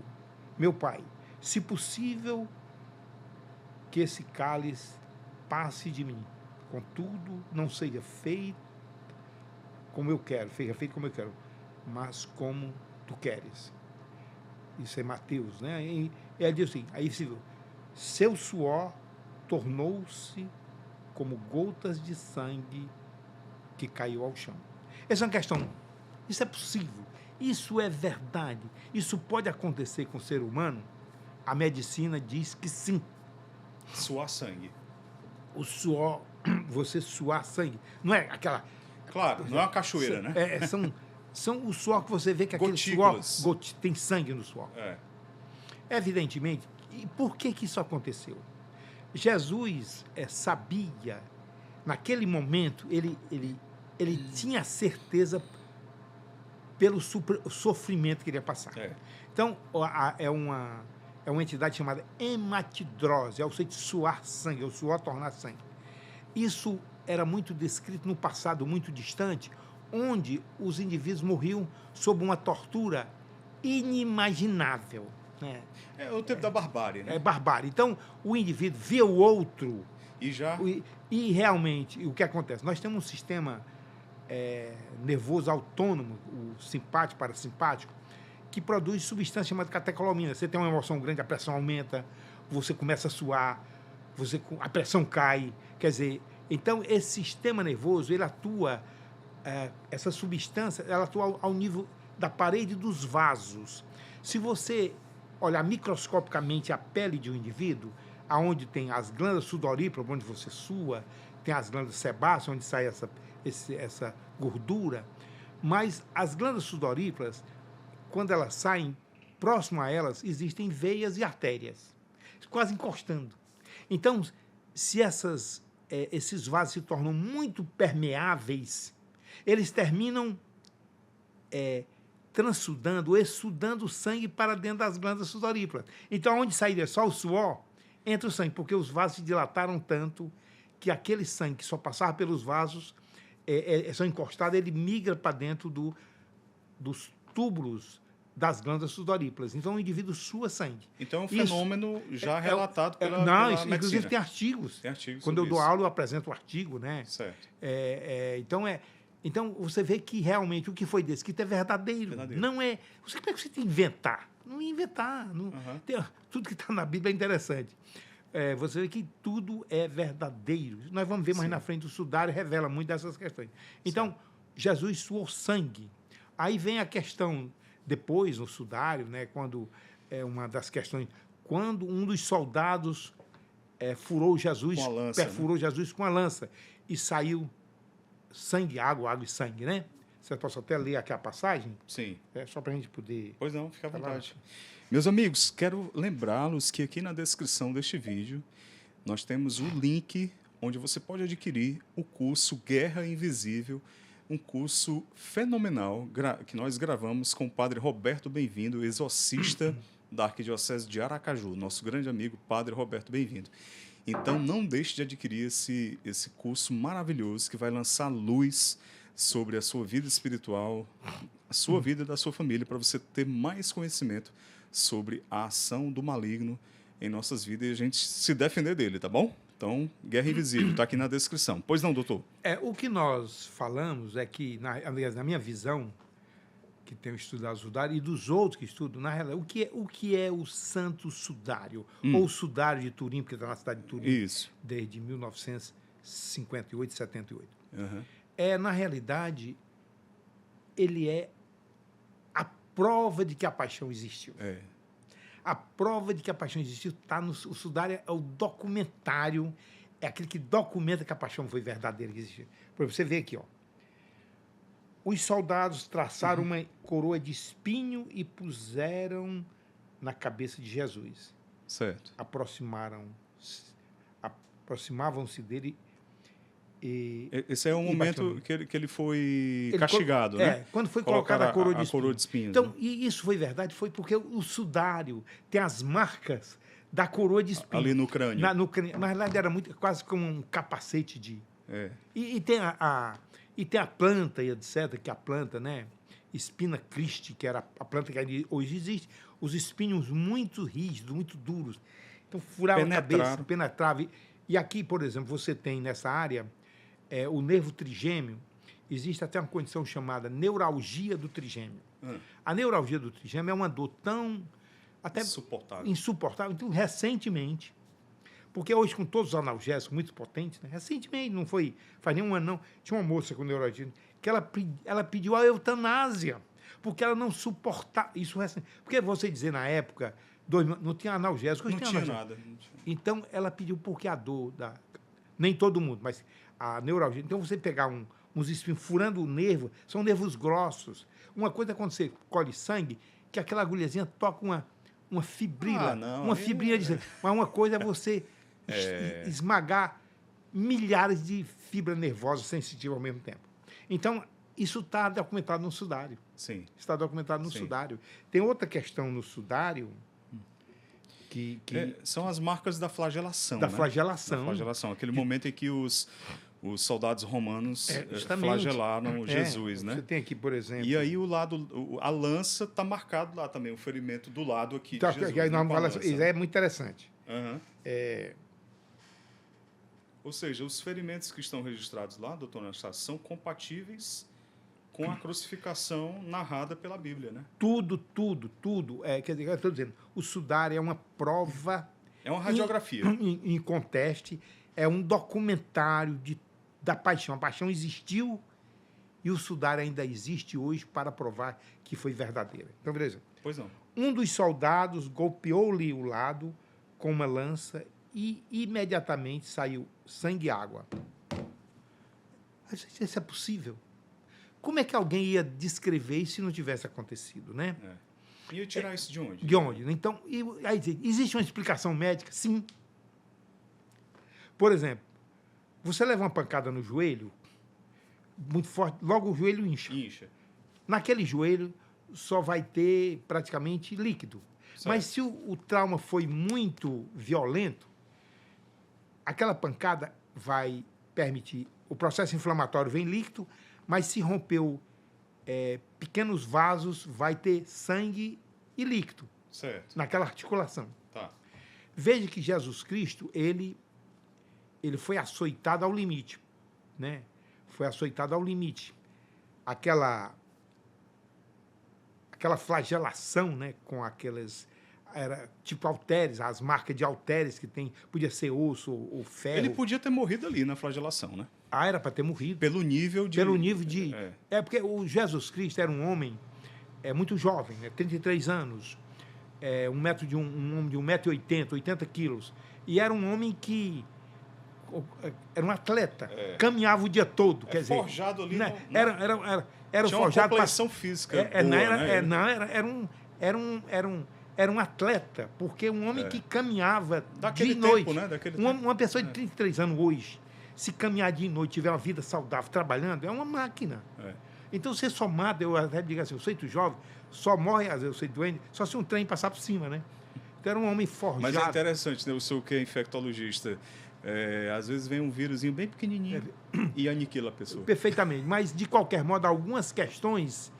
Speaker 2: meu Pai, se possível, que esse cálice passe de mim, contudo, não seja feito como eu quero, seja feito como eu quero, mas como tu queres. Isso é Mateus, né? E ele diz assim, aí se viu, seu suor tornou-se como gotas de sangue que caiu ao chão. Essa é uma questão. Isso é possível. Isso é verdade. Isso pode acontecer com o ser humano? A medicina diz que sim.
Speaker 1: Suar sangue.
Speaker 2: O suor, você suar sangue. Não é aquela...
Speaker 1: Claro, não é uma cachoeira, né?
Speaker 2: São o suor que você vê que aquele
Speaker 1: gotículas.
Speaker 2: Suor tem sangue no suor. Evidentemente. E por que isso aconteceu? Jesus sabia, naquele momento, ele tinha certeza pelo sofrimento que ele ia passar. Então, é uma entidade chamada hematidrose, é o de suar sangue, é o suor tornar sangue. Isso era muito descrito no passado muito distante, onde os indivíduos morriam sob uma tortura inimaginável. Né?
Speaker 1: É o tempo da barbárie, né?
Speaker 2: É barbárie. Então, o indivíduo vê o outro... E realmente, o que acontece? Nós temos um sistema nervoso autônomo, o simpático, parasimpático, que produz substância chamada catecolamina. Você tem uma emoção grande, a pressão aumenta, você começa a suar, a pressão cai. Quer dizer, então, esse sistema nervoso, ele atua, essa substância, ela atua ao nível da parede dos vasos. Se você olhar microscopicamente a pele de um indivíduo, aonde tem as glândulas sudoríparas, onde você sua, tem as glândulas sebáceas, onde sai essa gordura, mas as glândulas sudoríparas, quando elas saem, próximo a elas, existem veias e artérias, quase encostando. Então, se esses vasos se tornam muito permeáveis, eles terminam transudando, exsudando o sangue para dentro das glândulas sudoríparas. Então, onde sairia só o suor, entra o sangue, porque os vasos se dilataram tanto que aquele sangue que só passava pelos vasos, só encostado, ele migra para dentro dos túbulos das glândulas sudoríparas. Então, o indivíduo sua sangue.
Speaker 1: Então, é um fenômeno já relatado pela medicina.
Speaker 2: Inclusive, tem artigos. Quando eu dou aula, eu apresento o artigo, né?
Speaker 1: Certo.
Speaker 2: Então, você vê que realmente o que foi descrito é verdadeiro. Não é... Como é que você tem que inventar? Não ia inventar. Não, tudo que está na Bíblia é interessante. Você vê que tudo é verdadeiro. Nós vamos ver mais na frente, o sudário revela muito dessas questões. Então, Jesus suou sangue. Aí vem a questão, depois, no sudário, né, quando uma das questões, quando um dos soldados furou Jesus, perfurou Jesus com a lança, e saiu sangue, água e sangue, né? Você posso até ler aqui a passagem?
Speaker 1: Sim.
Speaker 2: Só para a gente poder...
Speaker 1: Pois não, fica à vontade. Meus amigos, quero lembrá-los que aqui na descrição deste vídeo nós temos o link onde você pode adquirir o curso Guerra Invisível, um curso fenomenal que nós gravamos com o padre Roberto Bem-vindo, exorcista da Arquidiocese de Aracaju, nosso grande amigo, padre Roberto Bem-vindo. Então, não deixe de adquirir esse curso maravilhoso que vai lançar luz sobre a sua vida espiritual, a sua vida e da sua família, para você ter mais conhecimento sobre a ação do maligno em nossas vidas e a gente se defender dele, tá bom? Então, Guerra Invisível, está aqui na descrição. Pois não, doutor?
Speaker 2: O que nós falamos é que, aliás, na minha visão, que tenho estudado o sudário, e dos outros que estudam, na realidade, o que é o Santo Sudário? Ou o Sudário de Turim, porque está na cidade de Turim desde 1958, 78. Na realidade, ele é a prova de que a paixão existiu. A prova de que a paixão existiu está no... O sudário é o documentário, é aquele que documenta que a paixão foi verdadeira, que existiu. Para você ver aqui, ó. Os soldados traçaram uma coroa de espinho e puseram na cabeça de Jesus.
Speaker 1: Certo.
Speaker 2: Aproximavam-se dele e...
Speaker 1: Esse é o momento que ele foi castigado, né?
Speaker 2: Quando foi colocada a coroa de
Speaker 1: espinhos.
Speaker 2: Então, e isso foi verdade, foi porque o sudário tem as marcas da coroa de espinho.
Speaker 1: Ali no crânio.
Speaker 2: Na realidade, era quase como um capacete de... E tem e tem a planta, e etc., que a planta, né? Spina Christi, que era a planta que hoje existe, os espinhos muito rígidos, muito duros. Então, furava a cabeça, penetrava. E aqui, por exemplo, você tem nessa área o nervo trigêmeo. Existe até uma condição chamada neuralgia do trigêmeo. A neuralgia do trigêmeo é uma dor tão... até insuportável. Então, recentemente... Porque hoje, com todos os analgésicos muito potentes, né? Recentemente, não foi, faz nenhum ano, não, tinha uma moça com neuralgia que ela pediu a eutanásia, porque ela não suportava isso. Porque você dizer, na época, não tinha analgésico.
Speaker 1: Não tinha nada.
Speaker 2: Então, ela pediu porque a dor, nem todo mundo, mas a neuralgia. Então, você pegar uns espinhos furando o nervo, são nervos grossos. Uma coisa é quando você colhe sangue, que aquela agulhazinha toca uma fibrila, uma fibrinha de sangue. Mas uma coisa é você... esmagar milhares de fibras nervosas sensitivas ao mesmo tempo. Então, isso está documentado no sudário.
Speaker 1: Sim.
Speaker 2: Está documentado no sudário. Tem outra questão no sudário,
Speaker 1: São as marcas da flagelação.
Speaker 2: Da
Speaker 1: né?
Speaker 2: flagelação.
Speaker 1: Da flagelação. Aquele momento em que os soldados romanos
Speaker 2: justamente.
Speaker 1: flagelaram Jesus, né?
Speaker 2: Você tem aqui, por exemplo...
Speaker 1: E aí a lança está marcado lá também, o ferimento do lado aqui
Speaker 2: Então,
Speaker 1: de Jesus.
Speaker 2: aí nós
Speaker 1: com a
Speaker 2: falamos,
Speaker 1: lança.
Speaker 2: isso é muito interessante.
Speaker 1: Uhum. Ou seja, os ferimentos que estão registrados lá, doutor Anastácio, são compatíveis com a crucificaão narrada pela Bíblia, né?
Speaker 2: Tudo. Quer dizer, eu estou dizendo, o sudário é uma prova...
Speaker 1: É uma radiografia.
Speaker 2: Em conteste, é um documentário da paixão. A paixão existiu e o sudário ainda existe hoje para provar que foi verdadeira. Então, beleza.
Speaker 1: Pois não.
Speaker 2: Um dos soldados golpeou-lhe o lado com uma lança e imediatamente saiu sangue e água. Isso é possível? Como é que alguém ia descrever isso se não tivesse acontecido, né?
Speaker 1: Ia tirar isso de onde?
Speaker 2: De onde? Então, aí, existe uma explicação médica? Sim. Por exemplo, você leva uma pancada no joelho, muito forte, logo o joelho incha. Naquele joelho só vai ter praticamente líquido. Certo. Mas se o trauma foi muito violento, aquela pancada vai permitir, o processo inflamatório vem líquido, mas se rompeu pequenos vasos, vai ter sangue e líquido.
Speaker 1: Certo.
Speaker 2: Naquela articulação.
Speaker 1: Tá.
Speaker 2: Veja que Jesus Cristo, ele foi açoitado ao limite, né? Foi açoitado ao limite. Aquela flagelação, né? Com aquelas... Era tipo halteres, as marcas de halteres que tem, podia ser osso ou ferro.
Speaker 1: Ele podia ter morrido ali na flagelação, né?
Speaker 2: Era para ter morrido.
Speaker 1: Pelo nível de...
Speaker 2: porque o Jesus Cristo era um homem muito jovem, né? 33 anos, um homem de 1,80 m, 80 quilos. E era um homem que... Era um atleta, caminhava o dia todo. Quer dizer,
Speaker 1: forjado ali.
Speaker 2: Né?
Speaker 1: No,
Speaker 2: era
Speaker 1: tinha
Speaker 2: forjado.
Speaker 1: Uma complexão física.
Speaker 2: Era um atleta, porque um homem que caminhava
Speaker 1: daquele
Speaker 2: de
Speaker 1: tempo,
Speaker 2: noite.
Speaker 1: Né? Daquele
Speaker 2: uma pessoa de 33 anos hoje, se caminhar de noite, tiver uma vida saudável, trabalhando, é uma máquina. Então, você só mata, eu até digo assim, eu sou muito jovem, só morre, às vezes eu sou doente, só se um trem passar por cima, né? Então, era um homem forjado.
Speaker 1: Mas é interessante, né? O senhor que é infectologista, às vezes vem um vírusinho bem pequenininho e aniquila a pessoa.
Speaker 2: Perfeitamente. Mas, de qualquer modo, algumas questões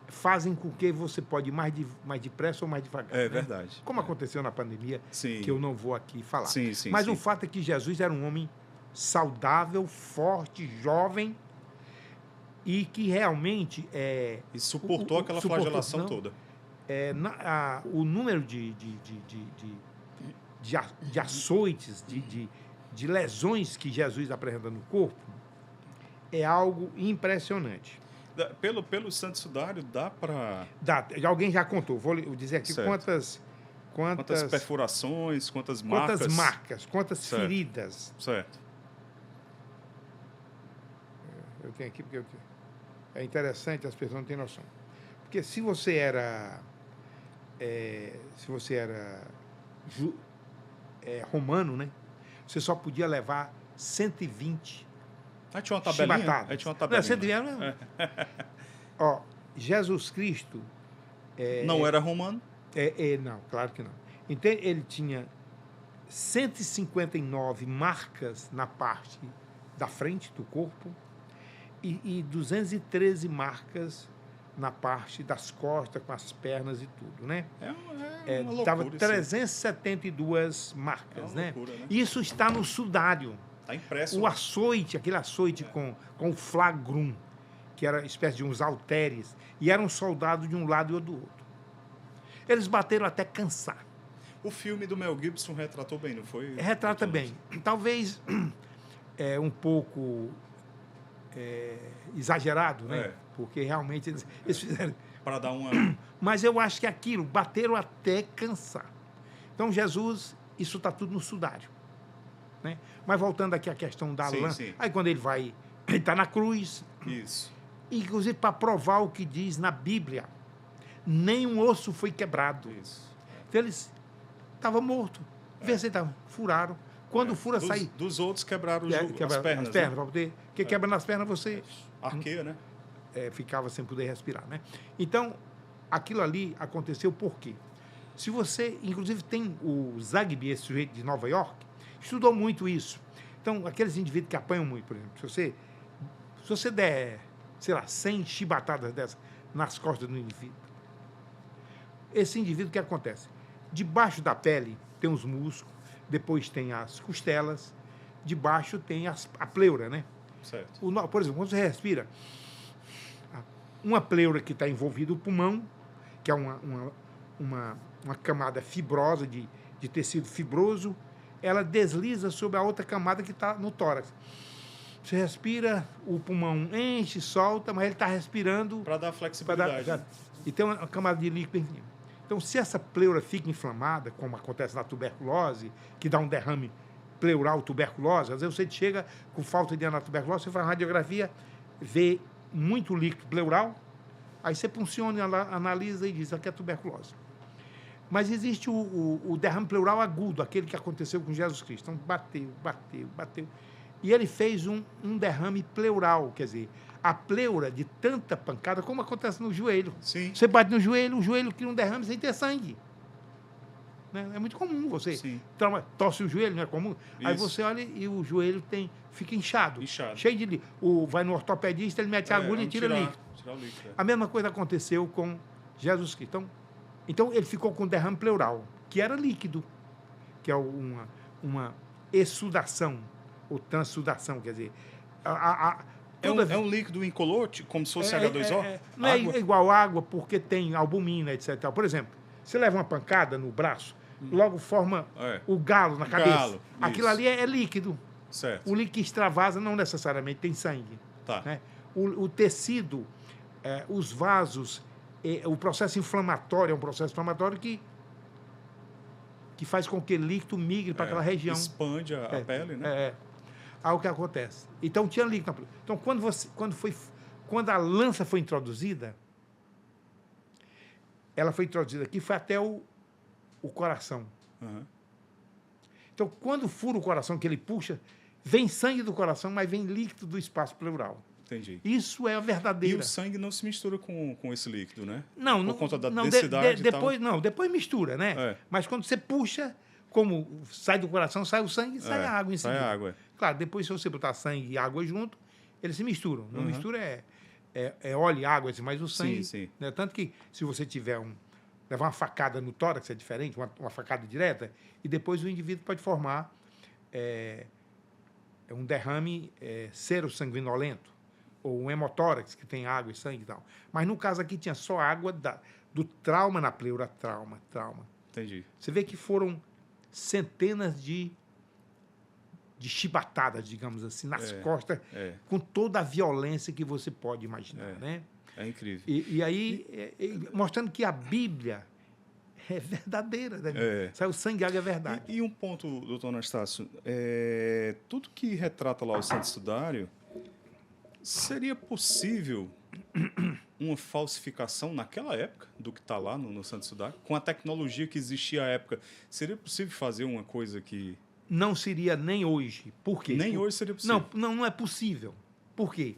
Speaker 2: fazem com que você pode ir mais depressa ou mais devagar.
Speaker 1: É verdade.
Speaker 2: Como aconteceu na pandemia,
Speaker 1: sim.
Speaker 2: que eu não vou aqui falar.
Speaker 1: Sim,
Speaker 2: Mas o fato é que Jesus era um homem saudável, forte, jovem e que realmente...
Speaker 1: e suportou aquela flagelação toda.
Speaker 2: O número de açoites, de lesões que Jesus apresenta no corpo é algo impressionante.
Speaker 1: Pelo Santo Sudário, dá para...
Speaker 2: Alguém já contou. Vou dizer aqui quantas
Speaker 1: perfurações, quantas marcas.
Speaker 2: Quantas feridas.
Speaker 1: Certo.
Speaker 2: Eu tenho aqui porque é interessante, as pessoas não têm noção. Porque se você era romano, né? Você só podia levar 120
Speaker 1: tinha uma tabelinha?
Speaker 2: Tinha uma tabelinha. Não, 120, Ó, Jesus Cristo...
Speaker 1: não era romano?
Speaker 2: Não, claro que não. Então, ele tinha 159 marcas na parte da frente do corpo e 213 marcas na parte das costas, com as pernas e tudo, né?
Speaker 1: Uma loucura.
Speaker 2: Tava 372 marcas, né?
Speaker 1: Loucura, né?
Speaker 2: Isso está no sudário.
Speaker 1: Está impresso.
Speaker 2: O açoite, aquele açoite com o flagrum, que era uma espécie de uns halteres, e era um soldado de um lado e do outro. Eles bateram até cansar.
Speaker 1: O filme do Mel Gibson retratou bem, não foi?
Speaker 2: Retrata bem. Talvez um pouco exagerado, né? Porque realmente eles fizeram...
Speaker 1: Para dar uma...
Speaker 2: Mas eu acho que aquilo, bateram até cansar. Então, Jesus, isso está tudo no sudário. Né? Mas voltando aqui à questão da lã, aí quando ele está na cruz.
Speaker 1: Isso.
Speaker 2: Inclusive para provar o que diz na Bíblia, nenhum osso foi quebrado.
Speaker 1: Isso.
Speaker 2: Então eles estavam mortos. Furaram. Quando fura, sai.
Speaker 1: Dos outros quebraram as pernas.
Speaker 2: Né? Porque quebra nas pernas, você.
Speaker 1: Arqueia, né?
Speaker 2: Ficava sem poder respirar. Né? Então, aquilo ali aconteceu por quê? Se você, inclusive, tem o Zagby, esse sujeito de Nova York, estudou muito isso. Então, aqueles indivíduos que apanham muito, por exemplo, se você der, sei lá, 100 chibatadas dessas nas costas do indivíduo, esse indivíduo, o que acontece? Debaixo da pele tem os músculos, depois tem as costelas, debaixo tem a pleura, né?
Speaker 1: Certo.
Speaker 2: Por exemplo, quando você respira, uma pleura que está envolvida o pulmão, que é uma camada fibrosa de tecido fibroso, ela desliza sobre a outra camada que está no tórax. Você respira, o pulmão enche, solta, mas ele está respirando...
Speaker 1: Para dar flexibilidade.
Speaker 2: E tem uma camada de líquido em cima. Então, se essa pleura fica inflamada, como acontece na tuberculose, que dá um derrame pleural tuberculose, às vezes você chega com falta de ar na tuberculose, você faz uma radiografia, vê muito líquido pleural, aí você punciona, analisa e diz, aqui é tuberculose. Mas existe o derrame pleural agudo, aquele que aconteceu com Jesus Cristo. Então, bateu. E ele fez um derrame pleural, quer dizer, a pleura de tanta pancada, como acontece no joelho.
Speaker 1: Sim.
Speaker 2: Você bate no joelho, o joelho cria um derrame sem ter sangue. Né? É muito comum você torce o joelho, não é comum? Isso. Aí você olha e o joelho fica inchado. Cheio de líquido. Vai no ortopedista, ele mete a agulha e tira o líquido. A mesma coisa aconteceu com Jesus Cristo. Então ele ficou com derrame pleural, que era líquido, que é uma exsudação, ou transsudação, quer dizer...
Speaker 1: É um líquido incolor, como se fosse H2O?
Speaker 2: Não é igual água, porque tem albumina, etc. Por exemplo, você leva uma pancada no braço, logo forma o galo na cabeça. Aquilo ali é líquido.
Speaker 1: Certo.
Speaker 2: O líquido que extravasa não necessariamente tem sangue.
Speaker 1: Tá.
Speaker 2: Né? O tecido, os vasos, o processo inflamatório é um processo inflamatório que faz com que o líquido migre para aquela região.
Speaker 1: Expande a pele, né?
Speaker 2: Aí o que acontece? Então tinha líquido na pele. Então, quando a lança foi introduzida, ela foi introduzida aqui, foi até o coração.
Speaker 1: Uhum.
Speaker 2: Então, quando fura o coração, que ele puxa, vem sangue do coração, mas vem líquido do espaço pleural.
Speaker 1: Entendi.
Speaker 2: Isso é a verdadeira.
Speaker 1: E o sangue não se mistura com esse líquido, né?
Speaker 2: Não.
Speaker 1: Por conta da densidade
Speaker 2: depois, não, depois mistura, né? Mas quando você puxa, como sai do coração, sai o sangue e sai a água em seguida.
Speaker 1: Sai a água.
Speaker 2: Claro, depois se você botar sangue e água junto, eles se misturam. Não mistura óleo e água, mas o sangue...
Speaker 1: Sim.
Speaker 2: Né? Tanto que se você tiver levar uma facada no tórax, é diferente, uma facada direta, e depois o indivíduo pode formar um derrame serossanguinolento, ou um hemotórax, que tem água e sangue e tal. Mas no caso aqui tinha só água do trauma na pleura, trauma.
Speaker 1: Entendi.
Speaker 2: Você vê que foram centenas de chibatadas, digamos assim, nas costas, com toda a violência que você pode imaginar, né?
Speaker 1: É incrível.
Speaker 2: E aí, mostrando que a Bíblia é verdadeira. Né? O sangue e água é verdade.
Speaker 1: E um ponto, doutor Anastácio, tudo que retrata lá o Santo Sudário, seria possível uma falsificação naquela época do que está lá no Santo Sudário? Com a tecnologia que existia à época, seria possível fazer uma coisa que...
Speaker 2: Não seria nem hoje. Por quê?
Speaker 1: Nem hoje seria possível?
Speaker 2: Não é possível. Por quê?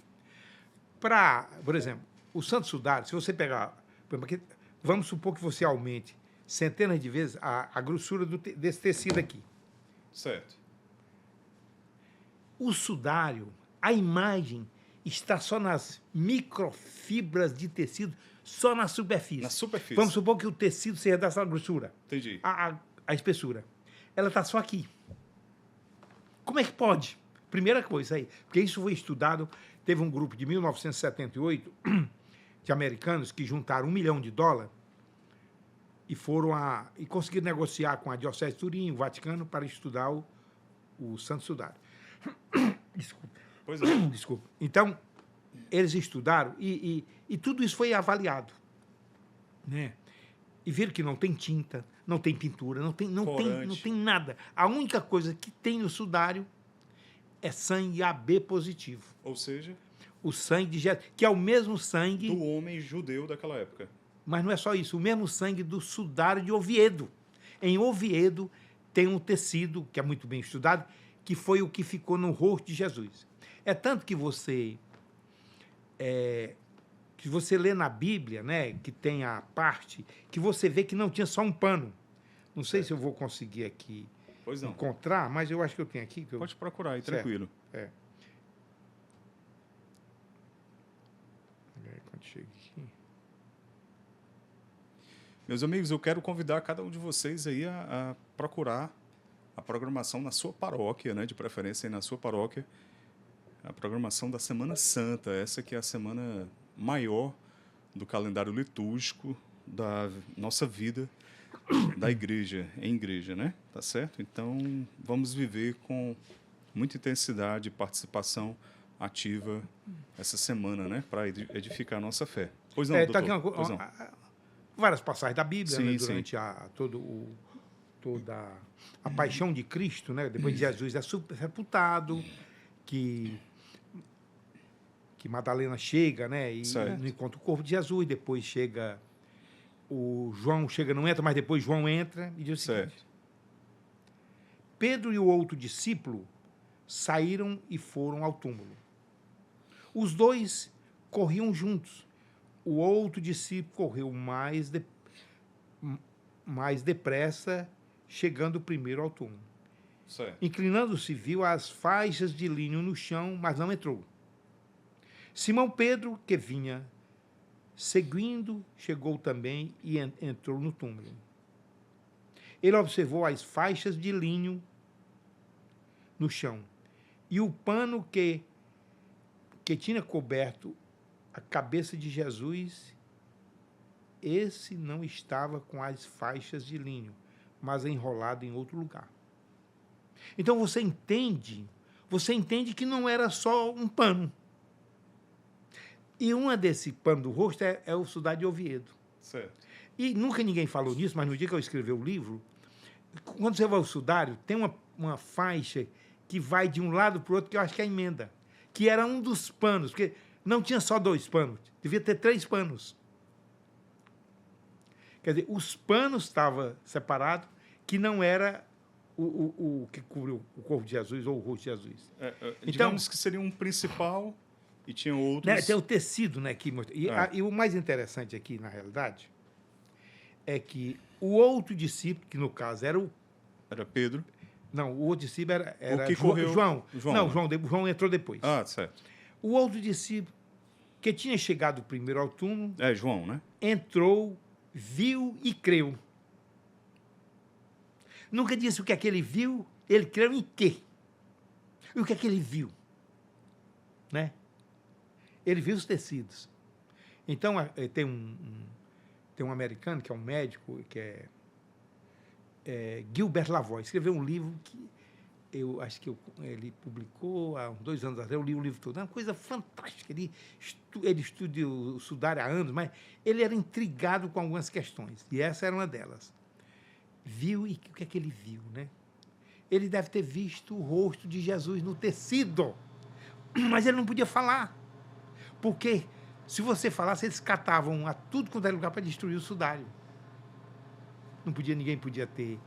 Speaker 2: Por exemplo, o Santo Sudário, se você pegar... Vamos supor que você aumente centenas de vezes a grossura desse tecido aqui.
Speaker 1: Certo.
Speaker 2: O sudário, a imagem está só nas microfibras de tecido, só na superfície.
Speaker 1: Na superfície.
Speaker 2: Vamos supor que o tecido seja dessa grossura.
Speaker 1: Entendi.
Speaker 2: A espessura. Ela está só aqui. Como é que pode? Primeira coisa aí, porque isso foi estudado, teve um grupo de 1978 de americanos que juntaram $1 milhão e foram e conseguiram negociar com a Diocese de Turim, o Vaticano, para estudar o Santo Sudário. Desculpa.
Speaker 1: Pois é.
Speaker 2: Desculpa. Então, eles estudaram e tudo isso foi avaliado. Né? E viram que não tem tinta, não tem pintura, não tem nada. A única coisa que tem no sudário é sangue AB positivo.
Speaker 1: Ou seja...
Speaker 2: O sangue de Jesus, que é o mesmo sangue...
Speaker 1: Do homem judeu daquela época.
Speaker 2: Mas não é só isso, o mesmo sangue do sudário de Oviedo. Em Oviedo tem um tecido, que é muito bem estudado, que foi o que ficou no rosto de Jesus. É tanto que você que você lê na Bíblia, né, que tem a parte que você vê que não tinha só um pano. Não sei se eu vou conseguir aqui encontrar, mas eu acho que eu tenho aqui.
Speaker 1: Pode procurar aí, tranquilo.
Speaker 2: Quando chega aqui.
Speaker 1: Meus amigos, eu quero convidar cada um de vocês aí a procurar a programação na sua paróquia, né, de preferência aí na sua paróquia, a programação da Semana Santa, essa que é a semana maior do calendário litúrgico da nossa vida da igreja, em igreja, né? Tá certo? Então, vamos viver com muita intensidade e participação ativa essa semana, né? Para edificar a nossa fé. Pois não, doutor?
Speaker 2: Tá aqui várias passagens da Bíblia,
Speaker 1: sim,
Speaker 2: né, durante toda a paixão de Cristo, né? Depois de Jesus é sepultado, que Madalena chega, né? E não encontra o corpo de Jesus, depois chega o João, não entra, mas depois João entra e diz o seguinte: Pedro e o outro discípulo saíram e foram ao túmulo. Os dois corriam juntos. O outro discípulo correu mais depressa, chegando primeiro ao túmulo. Inclinando-se, viu as faixas de linho no chão, mas não entrou. Simão Pedro, que vinha seguindo, chegou também e entrou no túmulo. Ele observou as faixas de linho no chão e o pano que tinha coberto a cabeça de Jesus. Esse não estava com as faixas de linho, mas enrolado em outro lugar. Então você entende que não era só um pano. E uma desse pano do rosto é o Sudário de Oviedo.
Speaker 1: Certo.
Speaker 2: E nunca ninguém falou nisso, mas no dia que eu escrevi o livro, quando você vai ao Sudário, tem uma faixa que vai de um lado para o outro, que eu acho que é a emenda, que era um dos panos, porque não tinha só 2 panos, devia ter 3 panos. Quer dizer, os panos estavam separados, que não era o que cobriu o corpo de Jesus ou o rosto de Jesus.
Speaker 1: Então, digamos que seria um principal e tinha outros...
Speaker 2: Né, tem o tecido, né? E o mais interessante aqui, na realidade, é que o outro discípulo, que no caso era
Speaker 1: Pedro.
Speaker 2: Não, o outro discípulo era
Speaker 1: o que correu...
Speaker 2: João. Não, João entrou depois.
Speaker 1: Certo.
Speaker 2: O outro discípulo, que tinha chegado primeiro ao túmulo...
Speaker 1: João, né?
Speaker 2: Entrou, viu e creu. Nunca disse o que é que ele viu, ele creu em quê? E o que é que ele viu? Né? Ele viu os tecidos. Então, tem um americano, que é um médico, que é Gilbert Lavoie, escreveu um livro que eu acho que ele publicou há uns 2 anos atrás, eu li o livro todo. É uma coisa fantástica. Ele estuda o Sudário há anos, mas ele era intrigado com algumas questões, e essa era uma delas. Viu, e o que é que ele viu, né? Ele deve ter visto o rosto de Jesus no tecido, mas ele não podia falar, porque se você falasse, eles catavam a tudo quanto era lugar para destruir o Sudário. Ninguém podia ter...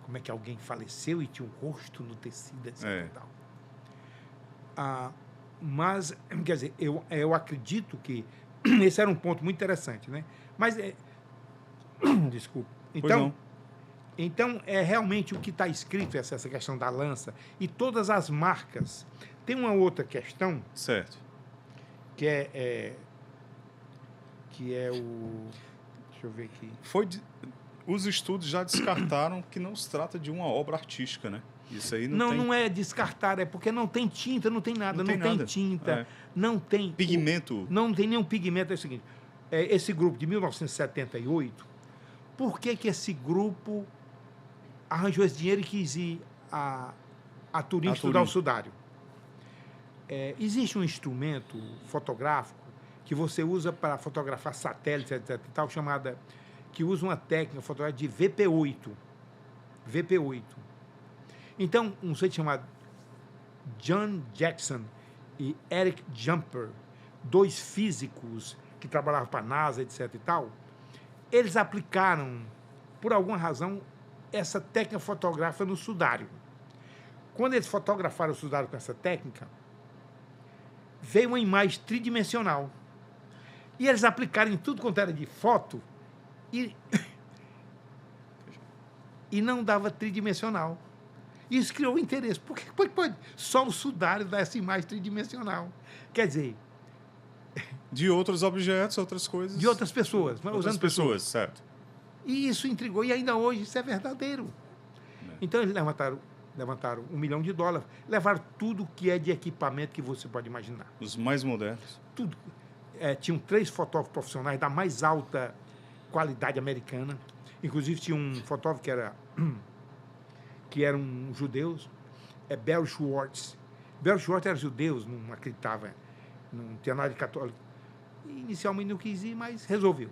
Speaker 2: Como é que alguém faleceu e tinha um rosto no tecido, etc. E tal. Mas, quer dizer, eu acredito que esse era um ponto muito interessante, né? Mas, desculpa. Então, é realmente o que está escrito, essa questão da lança e todas as marcas. Tem uma outra questão...
Speaker 1: Certo.
Speaker 2: Que é o... Deixa eu ver aqui.
Speaker 1: Os estudos já descartaram que não se trata de uma obra artística, né? Isso aí
Speaker 2: não é descartar, é porque não tem tinta, não tem nada, não tem tinta, não tem...
Speaker 1: Pigmento.
Speaker 2: Não tem nenhum pigmento. É o seguinte, esse grupo de 1978, por que esse grupo arranjou esse dinheiro e quis ir a Turim estudar o Sudário? Existe um instrumento fotográfico que você usa para fotografar satélites, etc. Tal, que usa uma técnica fotográfica de VP8. Então, um sujeito chamado John Jackson e Eric Jumper, 2 físicos que trabalhavam para a NASA, etc. e tal, eles aplicaram, por alguma razão, essa técnica fotográfica no Sudário. Quando eles fotografaram o Sudário com essa técnica, veio uma imagem tridimensional. E eles aplicaram em tudo quanto era de foto e, e não dava tridimensional. Isso criou interesse. Por que pode? Só o sudário dá essa imagem tridimensional. Quer dizer,
Speaker 1: De outros objetos, outras coisas.
Speaker 2: de outras pessoas.
Speaker 1: Outras pessoas, certo.
Speaker 2: E isso intrigou, e ainda hoje isso é verdadeiro. Então eles levantaram $1 milhão, levaram tudo que é de equipamento que você pode imaginar.
Speaker 1: Os mais modernos.
Speaker 2: Tudo. Tinham 3 fotógrafos profissionais da mais alta qualidade americana. Inclusive tinha um fotógrafo que era um judeu, Bell Schwartz. Bell Schwartz era judeu, não acreditava, não tinha nada de católico. Inicialmente não quis ir, mas resolveu.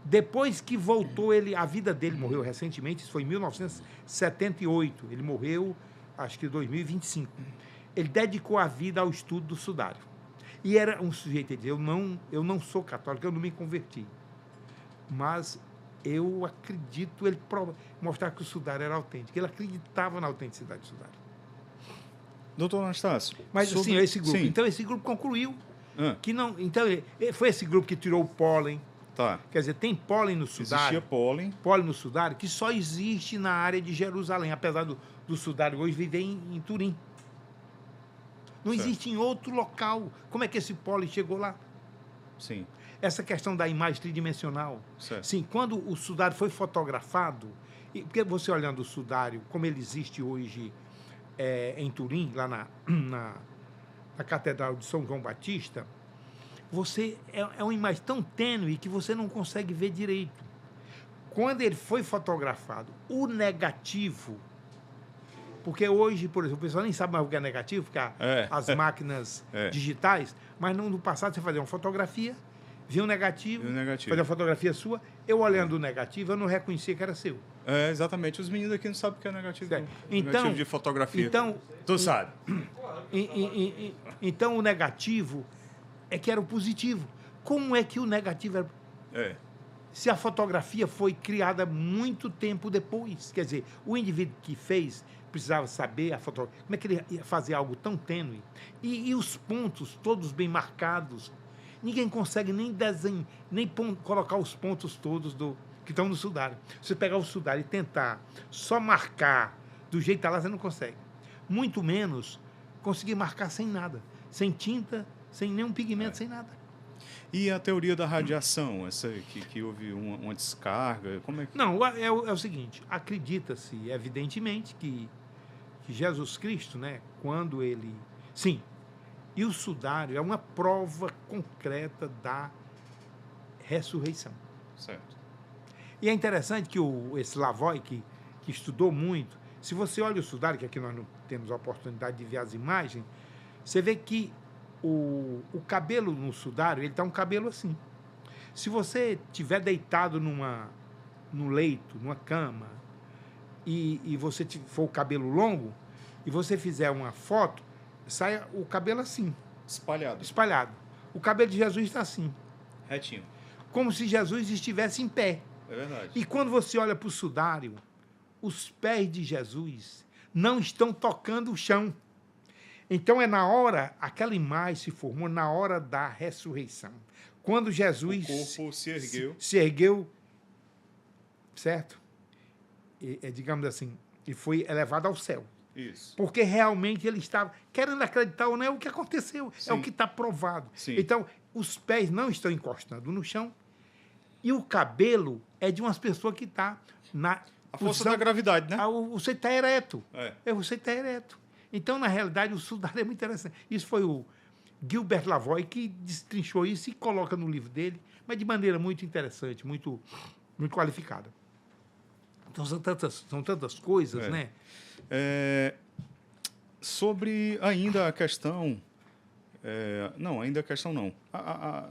Speaker 2: Depois que voltou, a vida dele morreu recentemente, isso foi em 1978. Ele morreu, acho que em 2025. Ele dedicou a vida ao estudo do sudário. E era um sujeito, ele dizia, eu não sou católico, eu não me converti. Mas eu acredito, ele mostrar que o sudário era autêntico. Ele acreditava na autenticidade do sudário.
Speaker 1: Doutor Anastácio.
Speaker 2: Mas assim, esse grupo. Sim. Então, esse grupo concluiu que não. Então, foi esse grupo que tirou o pólen.
Speaker 1: Tá.
Speaker 2: Quer dizer, tem pólen no sudário.
Speaker 1: Existia pólen.
Speaker 2: Pólen no sudário que só existe na área de Jerusalém, apesar do sudário hoje viver em Turim. Não existe em outro local. Como é que esse pólen chegou lá?
Speaker 1: Sim.
Speaker 2: Essa questão da imagem tridimensional.
Speaker 1: Certo.
Speaker 2: Sim, quando o sudário foi fotografado, porque você olhando o sudário, como ele existe hoje em Turim, lá na Catedral de São João Batista, você é uma imagem tão tênue que você não consegue ver direito. Quando ele foi fotografado, o negativo, porque hoje, por exemplo, o pessoal nem sabe mais o que é negativo, porque as máquinas digitais, mas no passado você fazia uma fotografia, via um negativo, fazia uma fotografia sua, eu olhando o negativo, eu não reconhecia que era seu.
Speaker 1: Exatamente. Os meninos aqui não sabem o que é negativo.
Speaker 2: Então,
Speaker 1: negativo de fotografia.
Speaker 2: Então,
Speaker 1: tu sabe.
Speaker 2: Então, o negativo é que era o positivo. Como é que o negativo era? Se a fotografia foi criada muito tempo depois. Quer dizer, o indivíduo que fez precisava saber a fotografia. Como é que ele ia fazer algo tão tênue? E os pontos todos bem marcados. Ninguém consegue nem desenhar, nem colocar os pontos todos que estão no sudário. Você pegar o sudário e tentar só marcar do jeito que está lá, você não consegue. Muito menos conseguir marcar sem nada. Sem tinta, sem nenhum pigmento, sem nada.
Speaker 1: E a teoria da radiação, essa que houve uma descarga, como é que...
Speaker 2: Não, é o seguinte, acredita-se, evidentemente, que Jesus Cristo, né, quando ele... Sim, e o sudário é uma prova concreta da ressurreição.
Speaker 1: Certo.
Speaker 2: E é interessante que esse Lavoie, que estudou muito, se você olha o sudário, que aqui nós não temos a oportunidade de ver as imagens, você vê que o cabelo no sudário, ele está um cabelo assim. Se você estiver deitado num leito, numa cama, e você for o cabelo longo, e você fizer uma foto, sai o cabelo assim. Espalhado. O cabelo de Jesus está assim.
Speaker 1: Retinho.
Speaker 2: Como se Jesus estivesse em pé.
Speaker 1: É verdade.
Speaker 2: E quando você olha para o sudário, os pés de Jesus não estão tocando o chão. Então, aquela imagem se formou na hora da ressurreição. Quando Jesus...
Speaker 1: O corpo se ergueu.
Speaker 2: Se ergueu, certo? Digamos assim, e foi elevado ao céu.
Speaker 1: Isso.
Speaker 2: Porque realmente ele estava querendo acreditar ou não, é o que aconteceu. Sim. É o que está provado.
Speaker 1: Sim.
Speaker 2: Então, os pés não estão encostando no chão e o cabelo é de umas pessoas que está na...
Speaker 1: A força da gravidade, né?
Speaker 2: Você está ereto. Você está ereto. Então, na realidade, o sudário é muito interessante. Isso foi o Gilbert Lavoie que destrinchou isso e coloca no livro dele, mas de maneira muito interessante, muito, muito qualificada. Então, são tantas coisas, né?
Speaker 1: Sobre ainda a questão...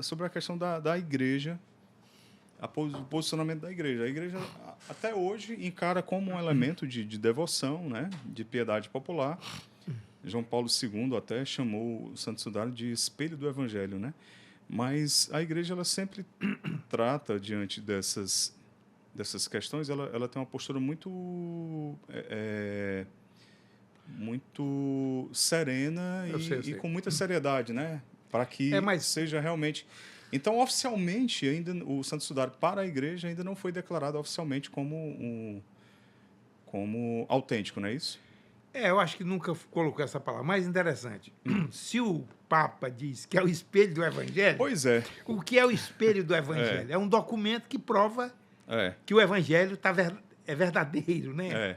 Speaker 1: sobre a questão da igreja, o posicionamento da igreja. A igreja, até hoje, encara como um elemento de devoção, né? De piedade popular. João Paulo II até chamou o Santo Sudário de espelho do Evangelho, né? Mas a igreja ela sempre trata, diante dessas questões, ela tem uma postura muito serena e com muita seriedade, né? Para que seja realmente... Então, oficialmente, ainda o Santo Sudário para a igreja ainda não foi declarado oficialmente como autêntico, não é isso?
Speaker 2: Eu acho que nunca colocou essa palavra. Mais interessante, se o Papa diz que é o espelho do Evangelho,
Speaker 1: Pois é.
Speaker 2: o que é o espelho do Evangelho? É um documento que prova
Speaker 1: É.
Speaker 2: que o Evangelho é verdadeiro, né?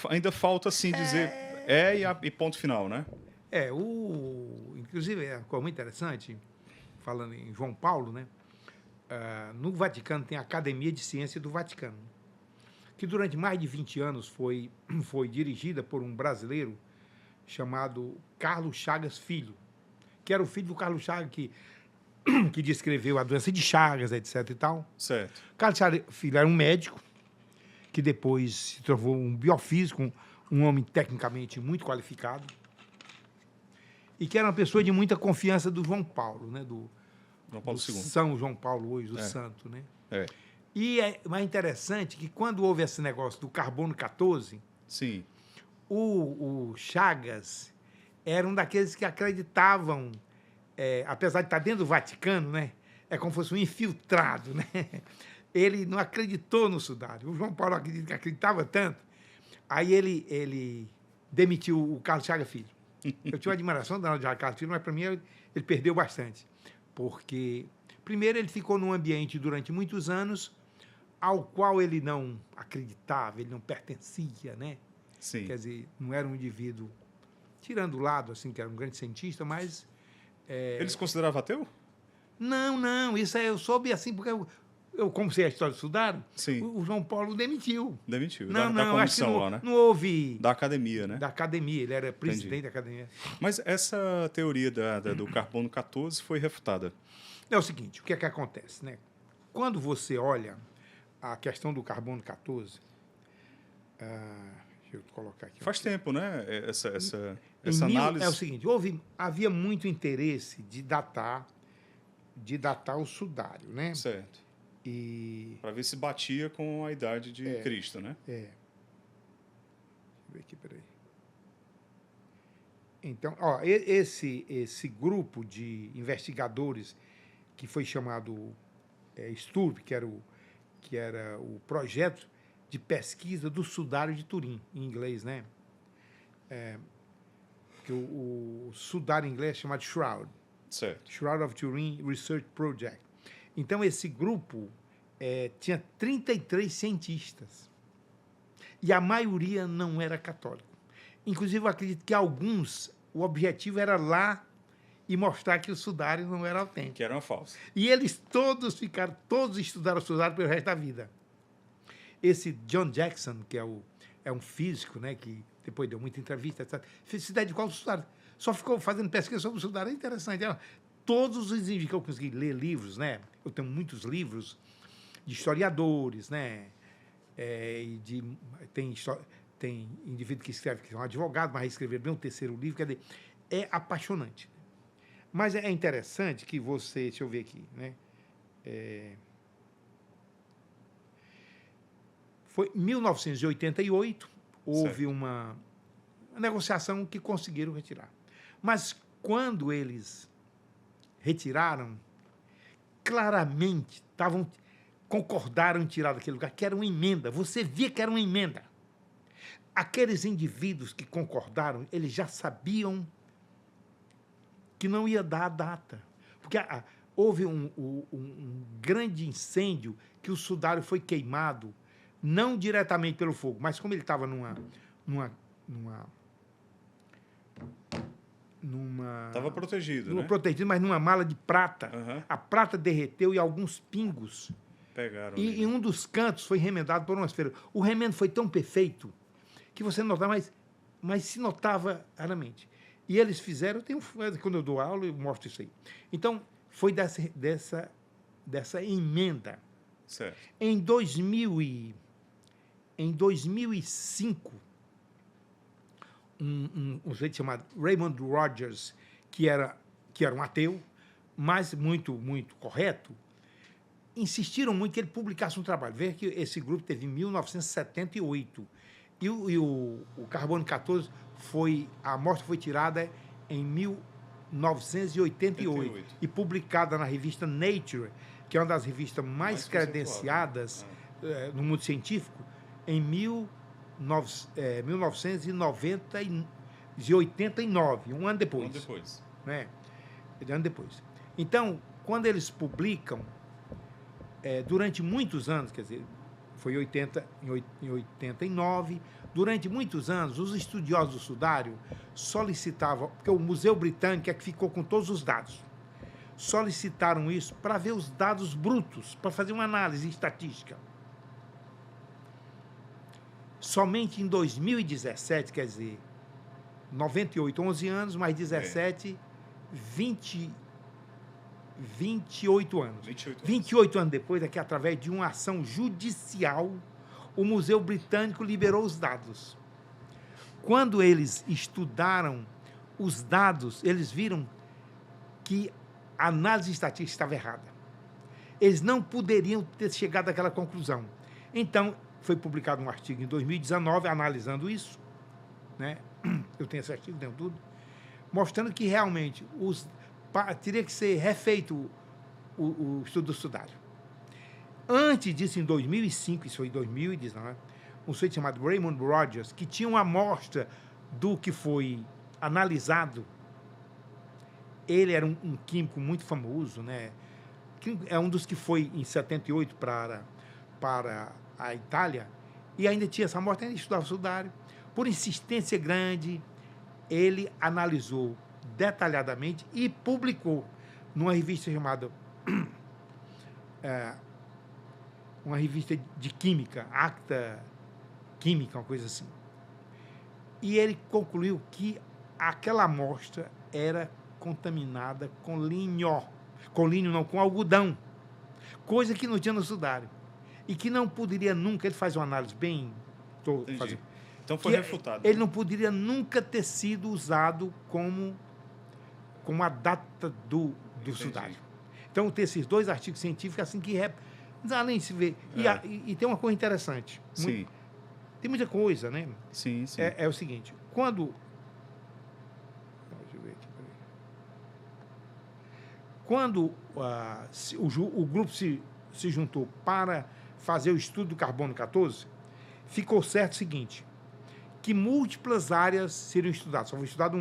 Speaker 1: Ainda falta, assim, dizer e ponto final, né?
Speaker 2: Inclusive, é uma coisa muito interessante, falando em João Paulo, né? No Vaticano tem a Academia de Ciência do Vaticano, que durante mais de 20 anos foi dirigida por um brasileiro chamado Carlos Chagas Filho, que era o filho do Carlos Chagas que descreveu a doença de Chagas, etc. e tal.
Speaker 1: Certo.
Speaker 2: Carlos Chagas Filho era um médico que depois se tornou um biofísico, um homem tecnicamente muito qualificado, e que era uma pessoa de muita confiança do João Paulo, né? Do
Speaker 1: João Paulo II.
Speaker 2: São João Paulo hoje, o santo, né?
Speaker 1: É.
Speaker 2: E é mais interessante que quando houve esse negócio do carbono 14,
Speaker 1: Sim.
Speaker 2: o Chagas era um daqueles que acreditavam, apesar de estar dentro do Vaticano, né? É como se fosse um infiltrado, né? Ele não acreditou no sudário. O João Paulo acreditava tanto. Aí ele demitiu o Carlos Chagas Filho. Eu tinha uma admiração da Carlos Filho, mas para mim ele perdeu bastante. Porque, primeiro, ele ficou num ambiente durante muitos anos ao qual ele não acreditava, ele não pertencia, né?
Speaker 1: Sim.
Speaker 2: Quer dizer, não era um indivíduo, tirando o lado, assim, que era um grande cientista, mas...
Speaker 1: Ele se considerava ateu?
Speaker 2: Não, isso eu soube assim, porque eu como sei a história do Sudário,
Speaker 1: Sim.
Speaker 2: o João Paulo demitiu.
Speaker 1: Demitiu.
Speaker 2: Não,
Speaker 1: da comissão
Speaker 2: acho que não,
Speaker 1: lá, né?
Speaker 2: não houve...
Speaker 1: Da academia, né?
Speaker 2: Da academia, ele era presidente da academia.
Speaker 1: Mas essa teoria do carbono 14 foi refutada.
Speaker 2: É o seguinte, o que é que acontece, né? Quando você olha a questão do carbono 14, deixa eu colocar aqui.
Speaker 1: Faz tempo, né? Essa
Speaker 2: análise...
Speaker 1: análise...
Speaker 2: É o seguinte, havia muito interesse de datar o sudário, né?
Speaker 1: Certo. Para ver se batia com a idade de Cristo, né?
Speaker 2: Deixa eu ver aqui, peraí. Então, esse grupo de investigadores que foi chamado STURP, que era o projeto de pesquisa do sudário de Turim, em inglês, né? Que o sudário em inglês é chamado Shroud.
Speaker 1: Certo.
Speaker 2: Shroud of Turin Research Project. Então, esse grupo tinha 33 cientistas. E a maioria não era católico. Inclusive, eu acredito que alguns, o objetivo era lá e mostrar que o sudário não era autêntico.
Speaker 1: Que era uma falsa.
Speaker 2: E eles todos estudaram o sudário pelo resto da vida. Esse John Jackson, que é um físico, né, que depois deu muita entrevista, etc., se dedicou ao sudário. Só ficou fazendo pesquisa sobre o sudário. É interessante. Todos os indivíduos que eu consegui ler livros, né? Eu tenho muitos livros de historiadores, né? Tem indivíduo que escreve que é um advogado, mas escrever bem um terceiro livro, quer dizer, é apaixonante. Mas é interessante que você, deixa eu ver aqui, né? Foi em 1988, houve uma negociação que conseguiram retirar. Mas quando eles retiraram, claramente concordaram em tirar daquele lugar, que era uma emenda. Você via que era uma emenda. Aqueles indivíduos que concordaram, eles já sabiam que não ia dar a data. Porque houve um grande incêndio que o sudário foi queimado, não diretamente pelo fogo, mas como ele estava
Speaker 1: Estava protegido, né?
Speaker 2: Protegido, mas numa mala de prata.
Speaker 1: Uhum.
Speaker 2: A prata derreteu e alguns pingos.
Speaker 1: Pegaram.
Speaker 2: E em um dos cantos foi remendado por umas feiras. O remendo foi tão perfeito que você não notava, mas se notava raramente. E eles fizeram, quando eu dou aula, eu mostro isso aí. Então, foi dessa emenda.
Speaker 1: Certo.
Speaker 2: Em 2005, um sujeito chamado Raymond Rogers, que era um ateu, mas muito, muito correto, insistiram muito que ele publicasse um trabalho. Veja que esse grupo teve em 1978. E o carbono 14 a amostra foi tirada em 1988 e publicada na revista Nature, que é uma das revistas mais credenciadas no mundo científico, em 1989, um ano depois. Né? Um ano depois. Então, quando eles publicam, durante muitos anos, quer dizer, foi em 89, durante muitos anos, os estudiosos do sudário solicitavam, porque o Museu Britânico é que ficou com todos os dados, solicitaram isso para ver os dados brutos, para fazer uma análise estatística. Somente em 2017, quer dizer, 98, 11 anos, mais 17, 28 anos. 28 anos depois, é que através de uma ação judicial, o Museu Britânico liberou os dados. Quando eles estudaram os dados, eles viram que a análise estatística estava errada. Eles não poderiam ter chegado àquela conclusão. Então, foi publicado um artigo em 2019, analisando isso, né? Eu tenho esse artigo, tenho tudo, mostrando que realmente teria que ser refeito o estudo do sudário. Antes disso, em 2005, isso foi em 2019, um sujeito chamado Raymond Rogers, que tinha uma amostra do que foi analisado. Ele era um químico muito famoso, né? É um dos que foi em 78 para a Itália, e ainda tinha essa amostra, ainda estudava o sudário. Por insistência grande, ele analisou detalhadamente e publicou numa revista chamada uma revista de química, Acta Química, uma coisa assim. E ele concluiu que aquela amostra era contaminada com linho não, com algodão, coisa que não tinha no sudário. E que não poderia nunca, ele faz uma análise bem...
Speaker 1: Então foi refutado.
Speaker 2: Ele não poderia nunca ter sido usado como a data do sudário. Então, tem esses dois artigos científicos assim que... Além de se ver... E tem uma coisa interessante.
Speaker 1: Sim.
Speaker 2: Tem muita coisa, né?
Speaker 1: Sim, sim.
Speaker 2: É o seguinte, quando... Deixa eu ver aqui. Quando o grupo se juntou para fazer o estudo do carbono 14, ficou certo o seguinte, que múltiplas áreas seriam estudadas, só foi estudado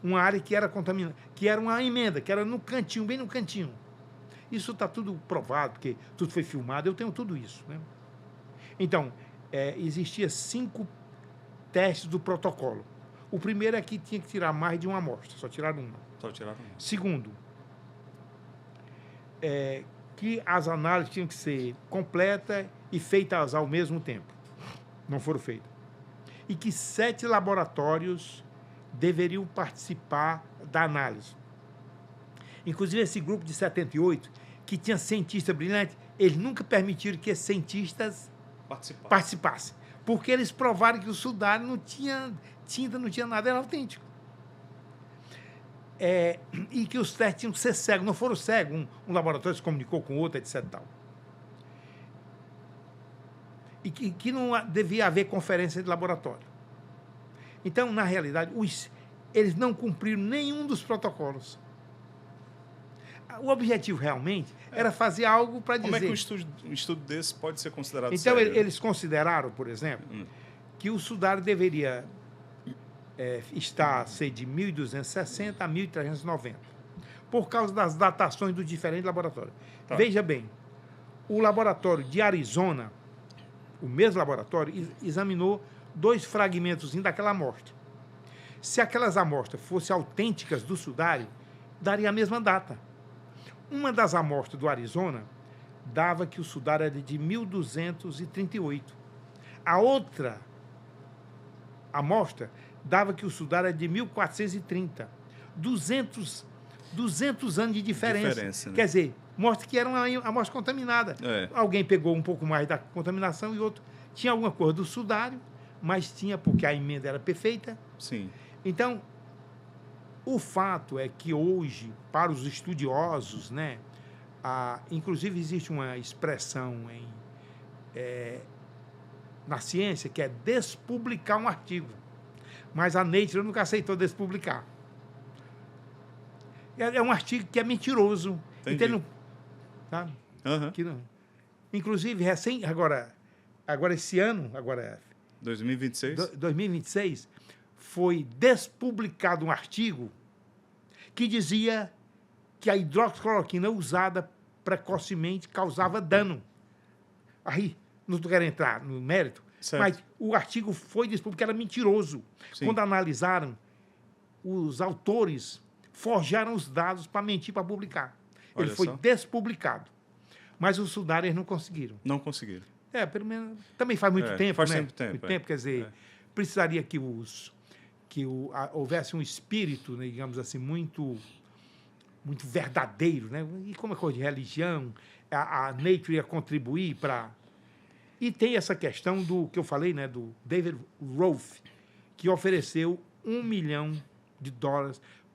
Speaker 2: uma área que era contaminada, que era uma emenda, que era no cantinho, bem no cantinho. Isso está tudo provado, porque tudo foi filmado, eu tenho tudo isso, né? Então, existia 5 testes do protocolo. O primeiro é que tinha que tirar mais de uma amostra, só tiraram uma. Segundo, que as análises tinham que ser completas e feitas ao mesmo tempo. Não foram feitas. E que 7 laboratórios deveriam participar da análise. Inclusive, esse grupo de 78, que tinha cientistas brilhantes, eles nunca permitiram que esses cientistas participassem. Porque eles provaram que o sudário não tinha tinta, não tinha nada, era autêntico. E que os testes tinham que ser cegos, não foram cegos, um laboratório se comunicou com outro, etc. Tal. E que não devia haver conferência de laboratório. Então, na realidade, eles não cumpriram nenhum dos protocolos. O objetivo, realmente, era fazer algo para dizer...
Speaker 1: Como é que um estudo desse pode ser considerado
Speaker 2: então,
Speaker 1: sério?
Speaker 2: Eles consideraram, por exemplo, que o sudário deveria ser de 1.260 a 1.390, por causa das datações dos diferentes laboratórios. Tá. Veja bem, o laboratório de Arizona, o mesmo laboratório, examinou 2 fragmentos daquela amostra. Se aquelas amostras fossem autênticas do sudário, daria a mesma data. Uma das amostras do Arizona dava que o sudário era de 1.238. A outra amostra dava que o sudário era de 1.430. 200 anos de diferença. Né? Quer dizer, mostra que era uma amostra contaminada. Alguém pegou um pouco mais da contaminação e outro tinha alguma coisa do sudário, mas tinha porque a emenda era perfeita.
Speaker 1: Sim.
Speaker 2: Então, o fato é que hoje, para os estudiosos, né, inclusive existe uma expressão na ciência que é despublicar um artigo. Mas a Nature nunca aceitou despublicar. É um artigo que é mentiroso.
Speaker 1: Entendi.
Speaker 2: Então, sabe?
Speaker 1: Aham.
Speaker 2: Que não. Inclusive, agora esse ano,
Speaker 1: 2026?
Speaker 2: 2026, foi despublicado um artigo que dizia que a hidroxicloroquina usada precocemente causava dano. Aí, não quero entrar no mérito,
Speaker 1: Certo.
Speaker 2: mas o artigo foi despublicado porque era mentiroso.
Speaker 1: Sim.
Speaker 2: Quando analisaram, os autores forjaram os dados para mentir, para publicar. Ele
Speaker 1: Olha
Speaker 2: foi
Speaker 1: só.
Speaker 2: despublicado. Mas os estudar eles não conseguiram.
Speaker 1: Não conseguiram.
Speaker 2: Pelo menos. Também faz muito tempo,
Speaker 1: faz
Speaker 2: né?
Speaker 1: sempre tempo,
Speaker 2: Muito
Speaker 1: é.
Speaker 2: tempo, quer dizer, precisaria que houvesse um espírito, né, digamos assim, muito verdadeiro, né? E como é coisa de religião, a Nature ia contribuir para. E tem essa questão do que eu falei, né, do David Rolfe, que ofereceu $1 milhão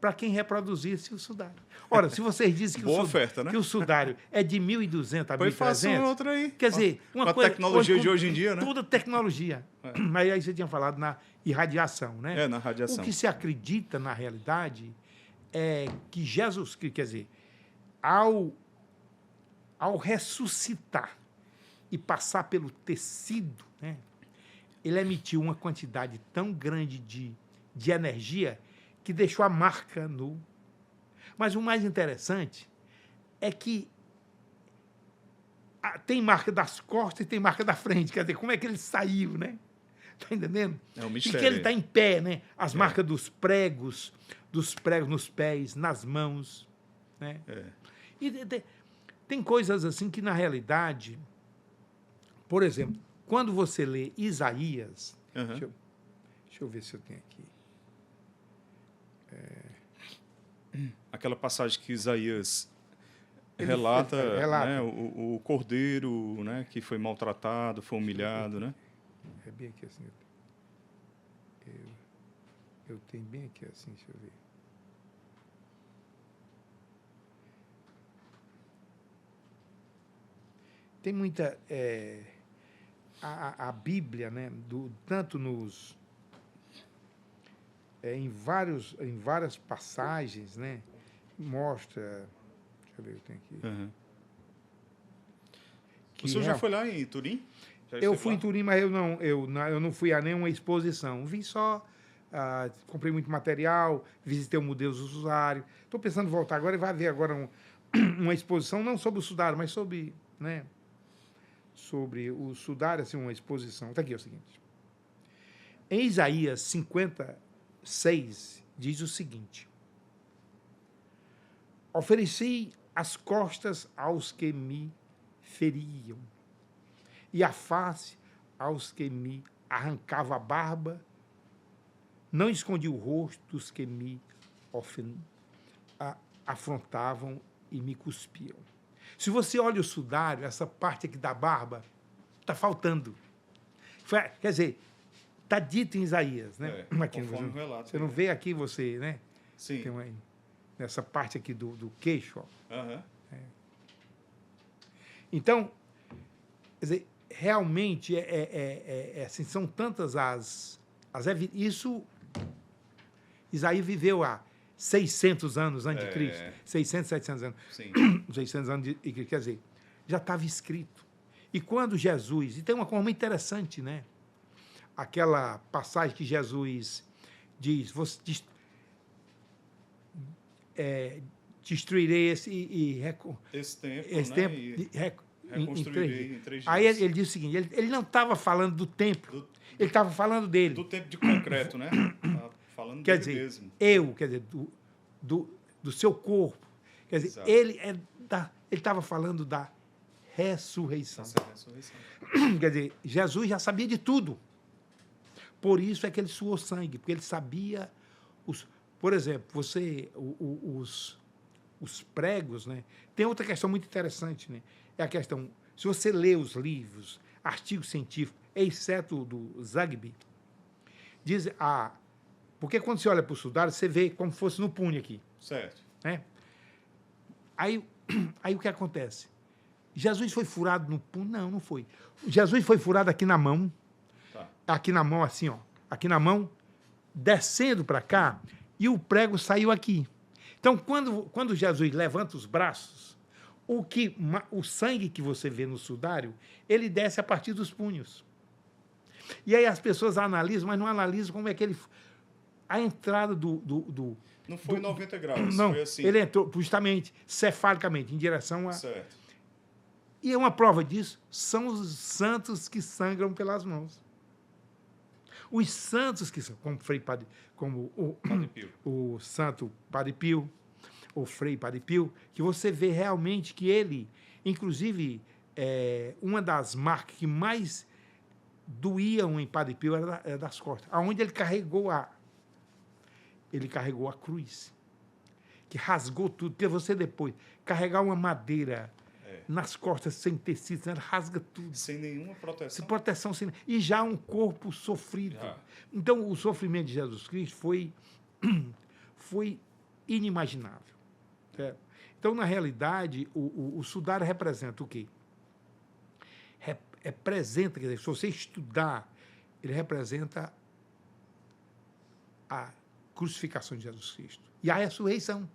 Speaker 2: para quem reproduzisse o sudário. Ora, se vocês dizem que,
Speaker 1: Boa oferta, né?
Speaker 2: que o sudário é de 1.200 a
Speaker 1: Foi fácil
Speaker 2: 1.300,
Speaker 1: outra aí.
Speaker 2: quer dizer,
Speaker 1: Com a tecnologia de hoje em dia, né?
Speaker 2: Toda tecnologia. Mas aí você tinha falado na irradiação, né?
Speaker 1: Na radiação.
Speaker 2: O que se acredita, na realidade, é que Jesus, quer dizer, ao ressuscitar e passar pelo tecido, né, ele emitiu uma quantidade tão grande de energia que deixou a marca no... Mas o mais interessante é que tem marca das costas e tem marca da frente. Quer dizer, como é que ele saiu, né? Está entendendo?
Speaker 1: É um
Speaker 2: E
Speaker 1: mistério.
Speaker 2: que ele está em pé, né? As marcas dos pregos nos pés, nas mãos, né? E tem coisas assim que, na realidade, por exemplo, quando você lê Isaías, deixa eu ver se eu tenho aqui.
Speaker 1: Aquela passagem que Isaías relata, né, o cordeiro, né, que foi maltratado, foi humilhado, né?
Speaker 2: É bem aqui assim. Eu tenho bem aqui assim, deixa eu ver. Tem muita... a Bíblia, né, tanto nos... em várias passagens, né, mostra... Deixa eu ver, eu tenho aqui.
Speaker 1: O senhor já foi lá em Turim?
Speaker 2: Eu fui em Turim, mas eu não fui a nenhuma exposição. Vi só, comprei muito material, visitei o Museu do Sudário. Estou pensando em voltar agora e vai haver agora uma exposição, não sobre o sudário, mas sobre, né, sobre o sudário, assim, uma exposição. Está aqui é o seguinte. Em Isaías 56, diz o seguinte: ofereci as costas aos que me feriam, e a face aos que me arrancava a barba, não escondi o rosto dos que me afrontavam e me cuspiam. Se você olha o sudário, essa parte aqui da barba, está faltando. Quer dizer, está dito em Isaías, né? Aqui,
Speaker 1: conforme o relato.
Speaker 2: Você não vê aqui, você, né?
Speaker 1: Sim.
Speaker 2: Tem nessa parte aqui do queixo, ó. Então, quer dizer, realmente assim, são tantas as isso Isaías viveu há 600 anos antes de Cristo, 600, 700 anos.
Speaker 1: Sim.
Speaker 2: 600 anos de Cristo, quer dizer, já estava escrito. E quando Jesus, e tem uma coisa muito interessante, né? Aquela passagem que Jesus diz, destruirei esse tempo
Speaker 1: e reconstruirei em 3 dias.
Speaker 2: Aí ele diz o seguinte, ele não estava falando do templo, ele estava falando dele.
Speaker 1: Do tempo de concreto, né? Tava falando
Speaker 2: quer
Speaker 1: dele
Speaker 2: dizer,
Speaker 1: mesmo.
Speaker 2: quer dizer, do seu corpo. Quer dizer,
Speaker 1: Exato.
Speaker 2: ele estava falando da ressurreição. Quer dizer, Jesus já sabia de tudo. Por isso é que ele suou sangue, porque ele sabia por exemplo, os pregos, né? Tem outra questão muito interessante, né? É a questão, se você lê os livros, artigos científicos, exceto do Zagby, diz, porque quando você olha para o sudário, você vê como se fosse no punho aqui.
Speaker 1: Certo.
Speaker 2: Né? Aí o que acontece? Jesus foi furado no punho? Não, não foi. Jesus foi furado aqui na mão, aqui na mão, assim, ó, aqui na mão, descendo para cá, e o prego saiu aqui. Então, quando Jesus levanta os braços, o sangue que você vê no sudário, ele desce a partir dos punhos. E aí as pessoas analisam, mas não analisam como é que ele... A entrada
Speaker 1: Não foi 90 graus,
Speaker 2: não,
Speaker 1: foi assim.
Speaker 2: ele entrou justamente, cefalicamente, em direção a...
Speaker 1: Certo.
Speaker 2: E uma prova disso são os santos que sangram pelas mãos. Os santos que são, como o santo Padre Pio, o Frei Padre Pio, que você vê realmente que ele, inclusive, uma das marcas que mais doíam em Padre Pio era das costas, aonde ele carregou a cruz, que rasgou tudo, porque você depois carregar uma madeira nas costas sem tecido, ela rasga tudo.
Speaker 1: Sem nenhuma proteção.
Speaker 2: Sem proteção, e já um corpo sofrido. Já. Então, o sofrimento de Jesus Cristo foi inimaginável. Certo? Então, na realidade, o sudário representa o quê? Representa, quer dizer, se você estudar, ele representa a crucificação de Jesus Cristo e a ressurreição.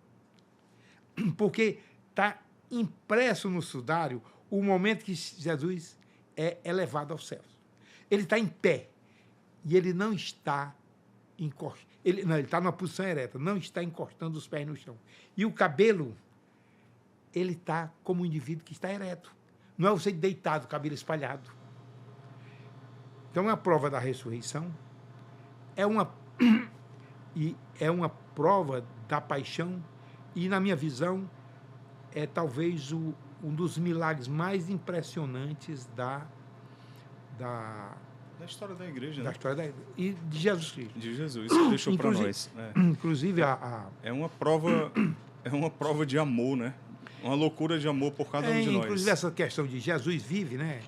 Speaker 2: Porque está impresso no sudário o momento que Jesus é elevado aos céus. Ele está em pé e ele não está encostando. Ele está numa posição ereta, não está encostando os pés no chão. E o cabelo, ele está como um indivíduo que está ereto. Não é você deitado, cabelo espalhado. Então, é a prova da ressurreição, é uma prova da paixão e, na minha visão, é talvez um dos milagres mais impressionantes da
Speaker 1: história da igreja,
Speaker 2: da história e de Jesus Cristo.
Speaker 1: De Jesus, que deixou para nós.
Speaker 2: Inclusive,
Speaker 1: é uma prova de amor, né? Uma loucura de amor por cada um de nós.
Speaker 2: Inclusive, essa questão de Jesus vive, né?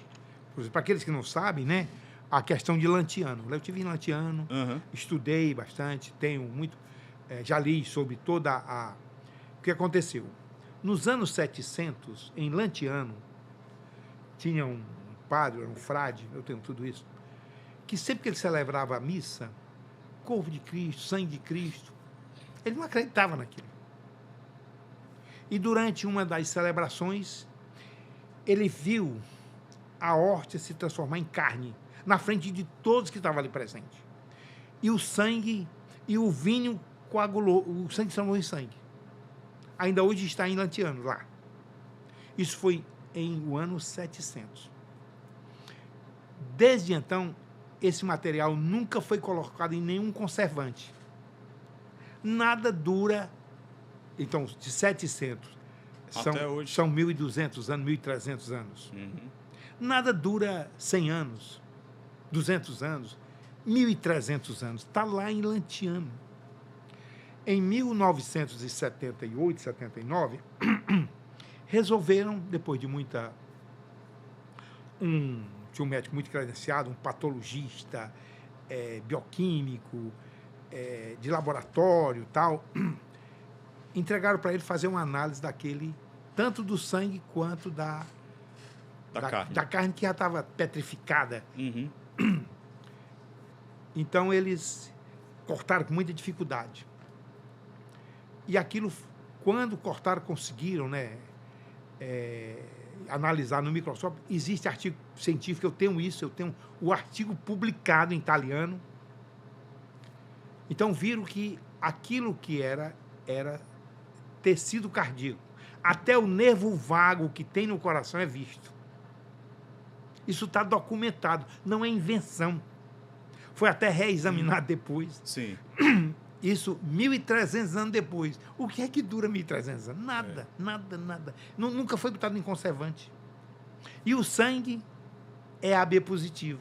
Speaker 2: Para aqueles que não sabem, né? A questão de Lantiano. Eu estive em Lantiano, estudei bastante, tenho muito... já li sobre o que aconteceu. Nos anos 700, em Lantiano, tinha um padre, um frade, eu tenho tudo isso, que sempre que ele celebrava a missa, corpo de Cristo, sangue de Cristo, ele não acreditava naquilo. E durante uma das celebrações, ele viu a hóstia se transformar em carne, na frente de todos que estavam ali presentes. E o sangue e o vinho coagulou, o sangue se transformou em sangue. Ainda hoje está em Lantiano, lá. Isso foi em o ano 700. Desde então, esse material nunca foi colocado em nenhum conservante. Nada dura... Então, de 700, são 1.200 anos, 1.300 anos. Nada dura 100 anos, 200 anos, 1.300 anos. Está lá em Lantiano. Em 1978, 79, resolveram, depois de muita... tinha um médico muito credenciado, um patologista, bioquímico, de laboratório e tal... entregaram para ele fazer uma análise tanto do sangue quanto da carne que já estava petrificada. Então, eles cortaram com muita dificuldade. E aquilo, quando cortaram, conseguiram, né, analisar no microscópio. Existe artigo científico, eu tenho o artigo publicado em italiano. Então, viram que aquilo que era tecido cardíaco. Até o nervo vago que tem no coração é visto. Isso está documentado, não é invenção. Foi até reexaminado depois.
Speaker 1: Sim.
Speaker 2: Isso 1.300 anos depois. O que é que dura 1.300 anos? Nada, nada. Nunca foi botado em conservante. E o sangue é AB positivo,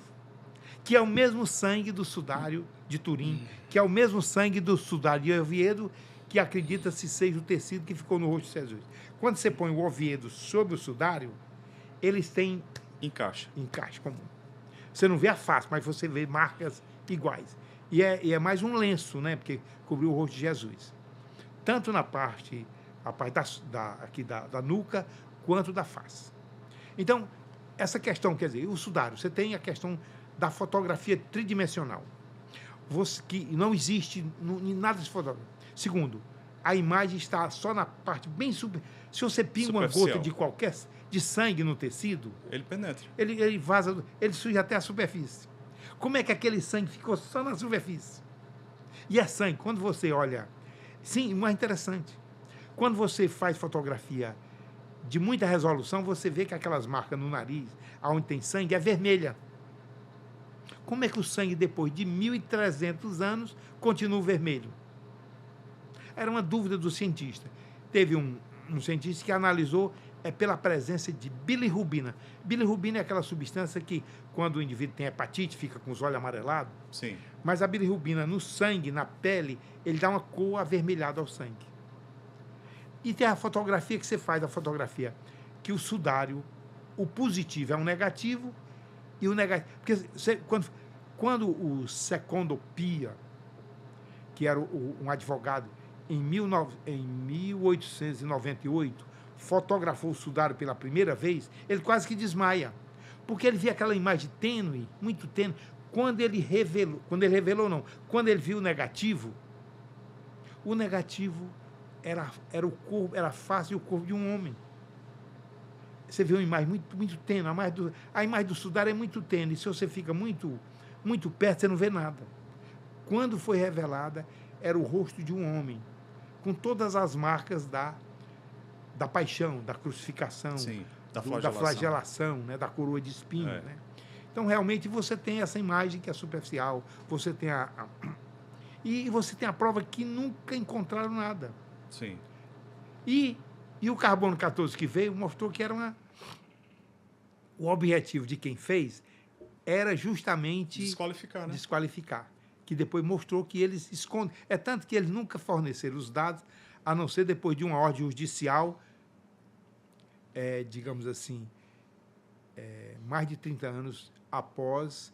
Speaker 2: que é o mesmo sangue do sudário de Turim, que é o mesmo sangue do sudário de Oviedo, que acredita-se seja o tecido que ficou no rosto de Jesus. Quando você põe o Oviedo sobre o sudário, eles têm...
Speaker 1: Encaixe
Speaker 2: comum. Você não vê a face, mas você vê marcas iguais. E é mais um lenço, né? Porque cobriu o rosto de Jesus. Tanto na parte aqui da nuca, quanto da face. Então, essa questão, quer dizer, o sudário, você tem a questão da fotografia tridimensional. Que não existe nada de fotografia. Segundo, a imagem está só na parte bem super. Se você pinga uma
Speaker 1: Superficial.
Speaker 2: gota de sangue no tecido,
Speaker 1: Ele penetra.
Speaker 2: ele vaza, ele suja até a superfície. Como é que aquele sangue ficou só na superfície? E é sangue, quando você olha... Sim, mais interessante. Quando você faz fotografia de muita resolução, você vê que aquelas marcas no nariz, onde tem sangue, é vermelha. Como é que o sangue, depois de 1.300 anos, continua vermelho? Era uma dúvida do cientista. Teve um cientista que analisou pela presença de bilirrubina. Bilirrubina é aquela substância que, quando o indivíduo tem hepatite, fica com os olhos amarelados.
Speaker 1: Sim.
Speaker 2: Mas a bilirrubina no sangue, na pele, ele dá uma cor avermelhada ao sangue. E tem a fotografia que você faz, a fotografia que o sudário, o positivo é um negativo e o negativo... Porque quando o Secondo Pia, que era um advogado, em 1898, fotografou o sudário pela primeira vez, ele quase que desmaia, porque ele via aquela imagem tênue, muito tênue. Quando ele viu o negativo era o corpo, era a face e o corpo de um homem. Você vê uma imagem muito, muito tênue, a imagem do sudário é muito tênue, se você fica muito, muito perto, você não vê nada. Quando foi revelada, era o rosto de um homem, com todas as marcas da paixão, da crucificação,
Speaker 1: Sim,
Speaker 2: da flagelação, né, da coroa de espinho. Né? Então, realmente, você tem essa imagem que é superficial, você tem e você tem a prova que nunca encontraram nada.
Speaker 1: Sim.
Speaker 2: E o carbono 14 que veio mostrou que era o objetivo de quem fez era justamente
Speaker 1: desqualificar, né?
Speaker 2: Desqualificar. Que depois mostrou que eles escondem. É tanto que eles nunca forneceram os dados, a não ser depois de uma ordem judicial, digamos assim, mais de 30 anos após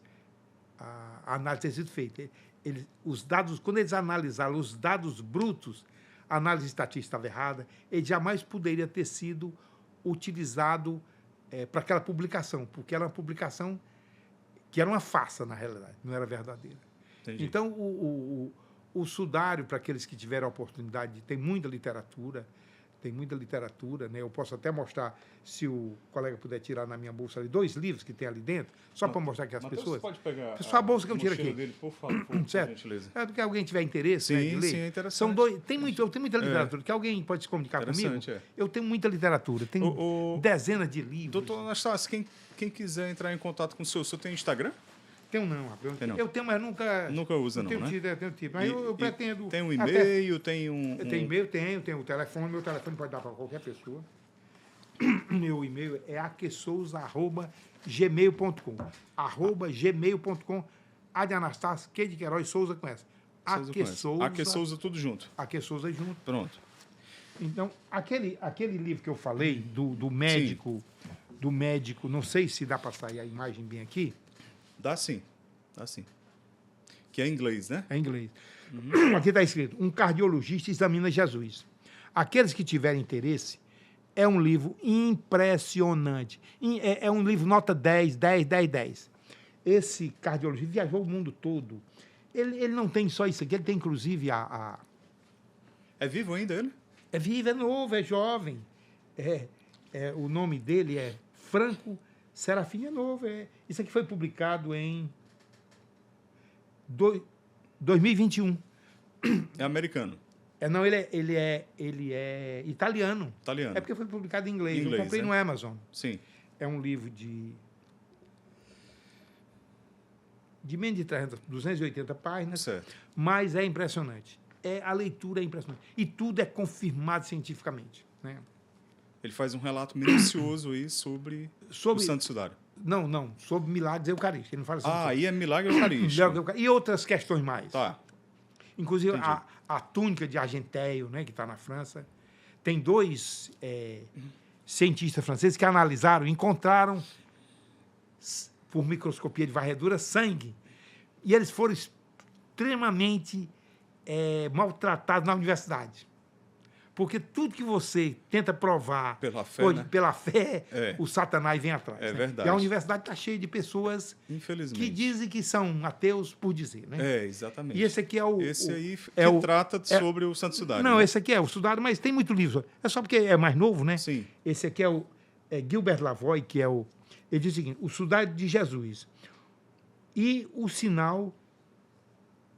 Speaker 2: a análise ter sido feita. Os dados, quando eles analisaram os dados brutos, a análise estatística estava errada, ele jamais poderia ter sido utilizado para aquela publicação, porque era uma publicação que era uma farsa, na realidade, não era verdadeira.
Speaker 1: Entendi.
Speaker 2: Então, o sudário, para aqueles que tiveram a oportunidade, tem muita literatura, né? Eu posso até mostrar, se o colega puder tirar na minha bolsa ali, 2 livros que tem ali dentro, só para mostrar que as
Speaker 1: Mateus,
Speaker 2: pessoas...
Speaker 1: Você pode pegar
Speaker 2: só a bolsa que eu tiro aqui.
Speaker 1: Dele, por favor, por
Speaker 2: certo?
Speaker 1: gentileza.
Speaker 2: Porque alguém tiver interesse,
Speaker 1: Sim,
Speaker 2: né, de ler.
Speaker 1: sim, é interessante.
Speaker 2: São 2, tem muita literatura, que alguém pode se comunicar comigo. Eu tenho muita literatura, tem dezenas de livros.
Speaker 1: Doutor Anastácio, quem quiser entrar em contato com o senhor tem Instagram?
Speaker 2: Tenho não, rapaz. Eu tenho, mas nunca...
Speaker 1: Nunca usa, não, né?
Speaker 2: Tenho tipo. Mas eu pretendo...
Speaker 1: Tem um e-mail, tem
Speaker 2: Tem e-mail, tenho o telefone. Meu telefone pode dar para qualquer pessoa. Meu e-mail é aquesouza@gmail.com. @gmail.com. A de Anastácio, que de Queiroz, Souza conhece.
Speaker 1: Aquesouza, tudo junto.
Speaker 2: Aquesouza junto.
Speaker 1: Pronto.
Speaker 2: Então, aquele livro que eu falei, do médico, não sei se dá para sair a imagem bem aqui.
Speaker 1: Dá sim. Que é em inglês, né?
Speaker 2: É em inglês. Aqui está escrito: um cardiologista examina Jesus. Aqueles que tiverem interesse, é um livro impressionante. É um livro nota 10, 10, 10, 10. Esse cardiologista viajou o mundo todo. Ele não tem só isso aqui, ele tem inclusive
Speaker 1: É vivo ainda ele?
Speaker 2: É vivo, é novo, é jovem. O nome dele é Franco Serafim, é novo. Isso aqui foi publicado em 2021.
Speaker 1: É americano.
Speaker 2: Não, ele é italiano.
Speaker 1: Italiano.
Speaker 2: É porque foi publicado em inglês. Eu comprei no Amazon.
Speaker 1: Sim.
Speaker 2: É um livro de menos de 280 páginas,
Speaker 1: certo.
Speaker 2: Mas é impressionante. A leitura é impressionante. E tudo é confirmado cientificamente. Né?
Speaker 1: Ele faz um relato minucioso aí sobre o Santo Sudário.
Speaker 2: Não, sobre milagres eucarísticos. Ele não fala sobre
Speaker 1: aí é milagre eucarístico.
Speaker 2: E outras questões mais.
Speaker 1: Tá.
Speaker 2: Inclusive, a túnica de Argenteio, né, que está na França, tem 2 cientistas franceses que analisaram, encontraram, por microscopia de varredura, sangue. E eles foram extremamente maltratados na universidade. Porque tudo que você tenta provar
Speaker 1: Pela fé,
Speaker 2: hoje,
Speaker 1: né?
Speaker 2: pela fé,
Speaker 1: É.
Speaker 2: o Satanás vem atrás.
Speaker 1: É
Speaker 2: né?
Speaker 1: verdade.
Speaker 2: E a universidade está cheia de pessoas
Speaker 1: Infelizmente.
Speaker 2: que dizem que são ateus por dizer. Né?
Speaker 1: É, exatamente.
Speaker 2: E esse aqui é o...
Speaker 1: Esse aí que
Speaker 2: é o-
Speaker 1: trata sobre o Santo Sudário.
Speaker 2: Não,
Speaker 1: né?
Speaker 2: esse aqui é o Sudário, mas tem muito livro. É só porque é mais novo, né?
Speaker 1: Sim.
Speaker 2: Esse aqui é o Gilbert Lavoie, que é o... Ele diz o seguinte, o Sudário de Jesus. E o sinal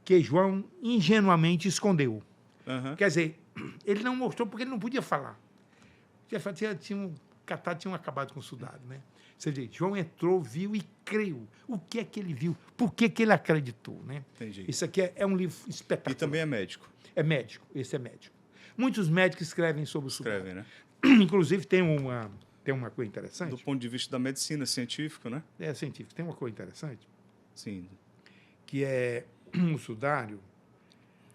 Speaker 2: que João ingenuamente escondeu.
Speaker 1: Aham.
Speaker 2: Quer dizer, ele não mostrou porque ele não podia falar. Tinham acabado com o Sudário, né? Você diz, João entrou, viu e creu. O que é que ele viu? Por que que ele acreditou, né?
Speaker 1: Entendi.
Speaker 2: Isso aqui é um livro
Speaker 1: E
Speaker 2: espetacular.
Speaker 1: também é médico.
Speaker 2: É médico, esse é médico. Muitos médicos escrevem sobre o Sudário.
Speaker 1: Escreve, né?
Speaker 2: Inclusive, tem uma coisa interessante.
Speaker 1: Do ponto de vista da medicina científica, né?
Speaker 2: É científico. Tem uma coisa interessante,
Speaker 1: Sim.
Speaker 2: que é o Sudário.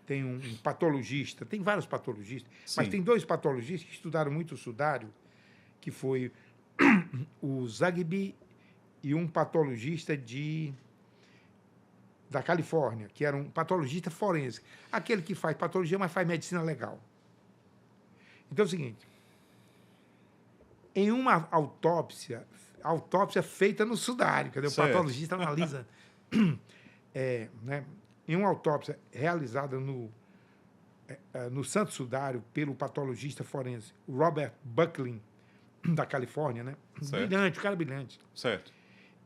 Speaker 2: Tem um patologista, tem vários patologistas, mas
Speaker 1: Sim.
Speaker 2: tem 2 patologistas que estudaram muito o Sudário, que foi o Zagby e um patologista da Califórnia, que era um patologista forense. Aquele que faz patologia, mas faz medicina legal. Então é o seguinte, em uma autópsia feita no Sudário, quer dizer, o
Speaker 1: Certo.
Speaker 2: patologista analisa, né, em uma autópsia realizada no Santo Sudário pelo patologista forense Robert Buckley, da Califórnia, né?
Speaker 1: Certo.
Speaker 2: Brilhante, o cara brilhante.
Speaker 1: Certo.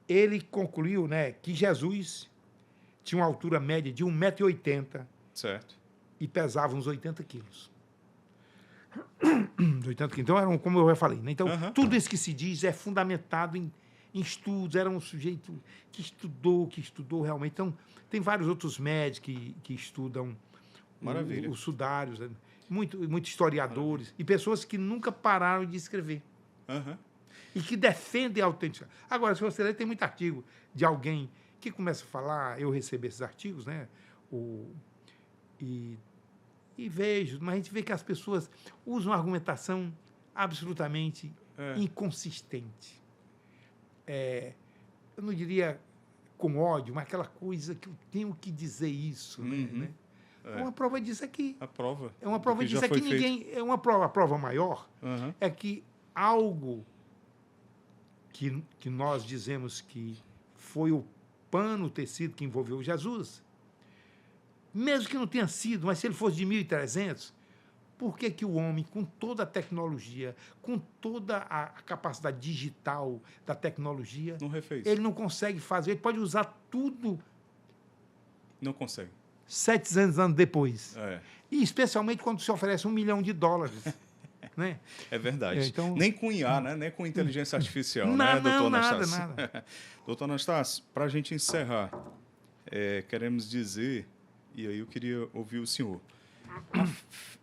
Speaker 2: Ele concluiu, né, que Jesus tinha uma altura média de 1,80 m
Speaker 1: Certo.
Speaker 2: e pesava uns 80 quilos. 80 quilos. Então, como eu já falei, né? Então,
Speaker 1: Aham.
Speaker 2: tudo isso que se diz é fundamentado em estudos. Era um sujeito que estudou realmente. Então, tem vários outros médicos que estudam
Speaker 1: Maravilha.
Speaker 2: os sudários, né? Muitos historiadores e pessoas que nunca pararam de escrever
Speaker 1: Aham.
Speaker 2: e que defendem a autenticidade. Agora, se você ler, tem muito artigo de alguém que começa a falar, eu recebo esses artigos, né? E vejo, mas a gente vê que as pessoas usam uma argumentação absolutamente inconsistente. Eu não diria com ódio, mas aquela coisa que eu tenho que dizer isso. Né? Uma prova disso aqui.
Speaker 1: A prova.
Speaker 2: É uma prova
Speaker 1: do que
Speaker 2: disso
Speaker 1: já
Speaker 2: aqui.
Speaker 1: foi feito.
Speaker 2: Ninguém. É uma prova. A prova maior
Speaker 1: Aham.
Speaker 2: é que algo que nós dizemos que foi o pano, o tecido que envolveu Jesus, mesmo que não tenha sido, mas se ele fosse de 1300, por que que o homem, com toda a tecnologia, com toda a capacidade digital da tecnologia,
Speaker 1: Não refez.
Speaker 2: ele não consegue fazer? Ele pode usar tudo
Speaker 1: Não consegue.
Speaker 2: 700 anos depois.
Speaker 1: É.
Speaker 2: E especialmente quando se oferece $1 milhão. Né?
Speaker 1: É verdade.
Speaker 2: Então-
Speaker 1: Nem com IA, né? Nem com inteligência artificial, né,
Speaker 2: Não,
Speaker 1: doutor
Speaker 2: nada,
Speaker 1: Anastácio?
Speaker 2: nada.
Speaker 1: Doutor Anastácio, para a gente encerrar, queremos dizer, e aí eu queria ouvir o senhor,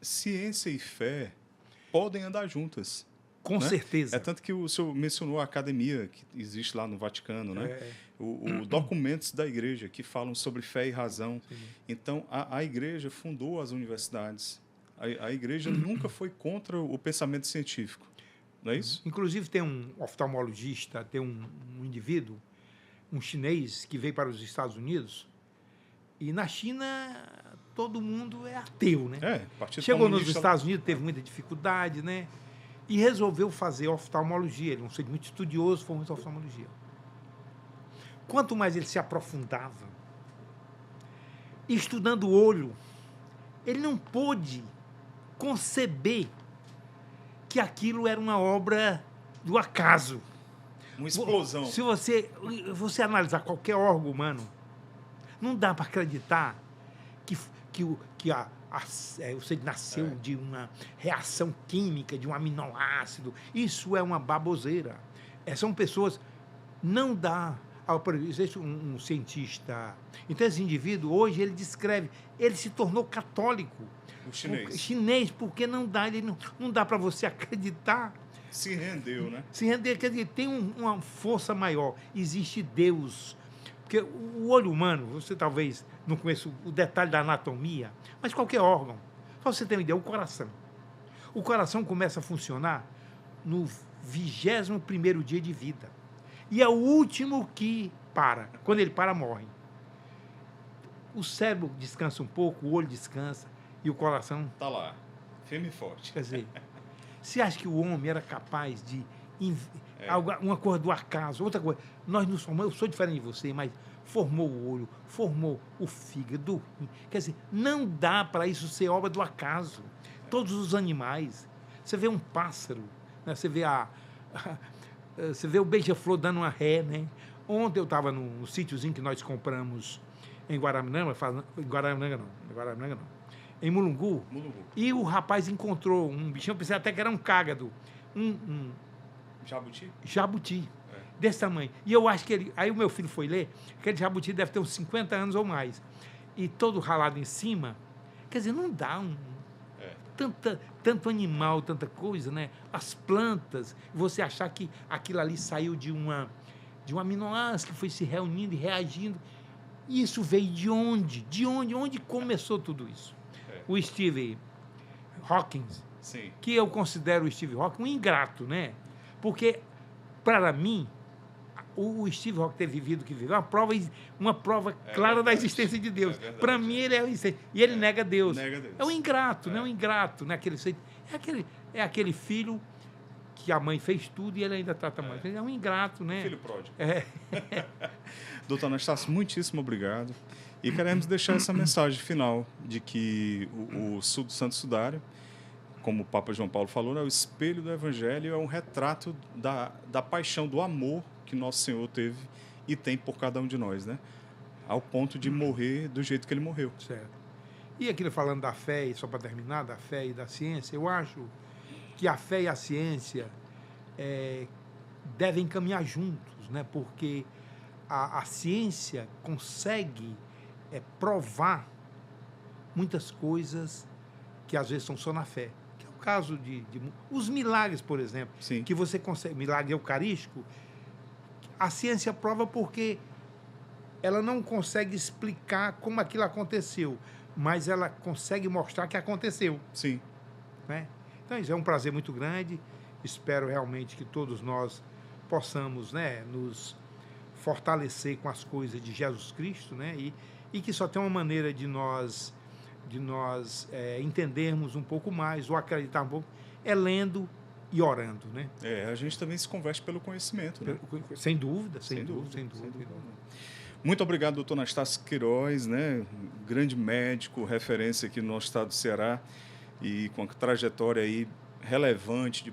Speaker 1: ciência e fé podem andar juntas.
Speaker 2: Com
Speaker 1: né?
Speaker 2: certeza.
Speaker 1: É tanto que o senhor mencionou a academia que existe lá no Vaticano, né? O documentos da igreja que falam sobre fé e razão.
Speaker 2: Sim.
Speaker 1: Então, a igreja fundou as universidades. A igreja nunca foi contra o pensamento científico. Não é isso?
Speaker 2: Inclusive, tem um oftalmologista, tem um indivíduo, um chinês, que veio para os Estados Unidos, e na China todo mundo é ateu, né?
Speaker 1: Partido
Speaker 2: Chegou nos
Speaker 1: Comunista-
Speaker 2: Estados Unidos, teve muita dificuldade, né? E resolveu fazer oftalmologia. Ele não sei, muito estudioso, foi muito oftalmologia. Quanto mais ele se aprofundava, estudando o olho, ele não pôde conceber que aquilo era uma obra do acaso.
Speaker 1: Uma explosão.
Speaker 2: Se você analisar qualquer órgão humano, não dá para acreditar você nasceu de uma reação química, de um aminoácido. Isso é uma baboseira. São pessoas... Não dá... Existe um cientista... Então, esse indivíduo, hoje, ele descreve... Ele se tornou católico.
Speaker 1: O chinês.
Speaker 2: Chinês, porque não dá, não dá para você acreditar.
Speaker 1: Se rendeu, né?
Speaker 2: Se render, quer dizer, tem uma força maior. Existe Deus. Porque o olho humano, você talvez não conheça o detalhe da anatomia, mas qualquer órgão. Para você ter uma ideia, o coração. O coração começa a funcionar no 21º dia de vida. E é o último que para. Quando ele para, morre. O cérebro descansa um pouco, o olho descansa e o coração
Speaker 1: Tá lá. Firme e forte.
Speaker 2: Quer dizer, você acha que o homem era capaz de uma coisa do acaso, outra coisa? Nós nos formamos, eu sou diferente de você, mas formou o olho, formou o fígado, o rim. Quer dizer, não dá para isso ser obra do acaso. Todos os animais, você vê um pássaro, né? Você vê o beija-flor dando uma ré, né? Ontem eu estava no sítiozinho que nós compramos em Guaramiranga, em Mulungu, e o rapaz encontrou um bichinho, eu pensei até que era um cágado, um jabuti, desse tamanho. E eu acho que aí o meu filho foi ler, aquele jabuti deve ter uns 50 anos ou mais, e todo ralado em cima, quer dizer, não dá tanto animal, tanta coisa, né? As plantas, você achar que aquilo ali saiu de um aminoácido que foi se reunindo e reagindo. E isso veio de onde? De onde? Onde começou tudo isso? O Steve Hawkins,
Speaker 1: sim,
Speaker 2: que eu considero o Steve Hawkins um ingrato, né? Porque, para mim, o Steve Hawkins ter vivido o que viveu, uma prova clara da existência de Deus. Para mim, ele é o incêndio. E ele nega Deus. É um ingrato, né? Um ingrato, né? É aquele filho que a mãe fez tudo e ele ainda trata mais. É um ingrato, né?
Speaker 1: Filho pródigo. Doutor Anastácio, muitíssimo obrigado. E queremos deixar essa mensagem final de que o Santo Sudário, como o Papa João Paulo falou, é o espelho do Evangelho, é um retrato da paixão, do amor que Nosso Senhor teve e tem por cada um de nós, né? Ao ponto de morrer do jeito que ele morreu.
Speaker 2: Certo. E aquilo falando da fé, e só para terminar, da fé e da ciência, eu acho que a fé e a ciência devem caminhar juntos, né? Porque a ciência consegue provar muitas coisas que às vezes são só na fé. Que é o caso de os milagres, por exemplo,
Speaker 1: sim,
Speaker 2: que você consegue, milagre eucarístico, a ciência prova porque ela não consegue explicar como aquilo aconteceu, mas ela consegue mostrar que aconteceu.
Speaker 1: Sim.
Speaker 2: Né? Então, isso é um prazer muito grande. Espero realmente que todos nós possamos, né, nos fortalecer com as coisas de Jesus Cristo, né? E que só tem uma maneira de nós entendermos um pouco mais, ou acreditar um pouco, é lendo e orando, né?
Speaker 1: A gente também se converte pelo conhecimento, né?
Speaker 2: Sem dúvida.
Speaker 1: Muito obrigado, doutor Anastácio Queiroz, né? Grande médico, referência aqui no nosso estado do Ceará e com a trajetória aí relevante de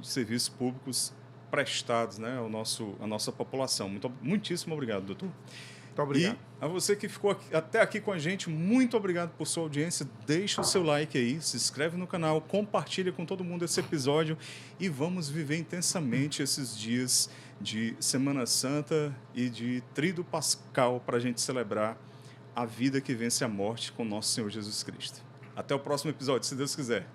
Speaker 1: serviços públicos prestados, né, à nossa população. Muitíssimo obrigado, doutor.
Speaker 2: Muito obrigado.
Speaker 1: E a você que ficou até aqui com a gente, muito obrigado por sua audiência. Deixa o seu like aí, se inscreve no canal, compartilha com todo mundo esse episódio e vamos viver intensamente esses dias de Semana Santa e de Tríduo Pascal para a gente celebrar a vida que vence a morte com nosso Senhor Jesus Cristo. Até o próximo episódio, se Deus quiser.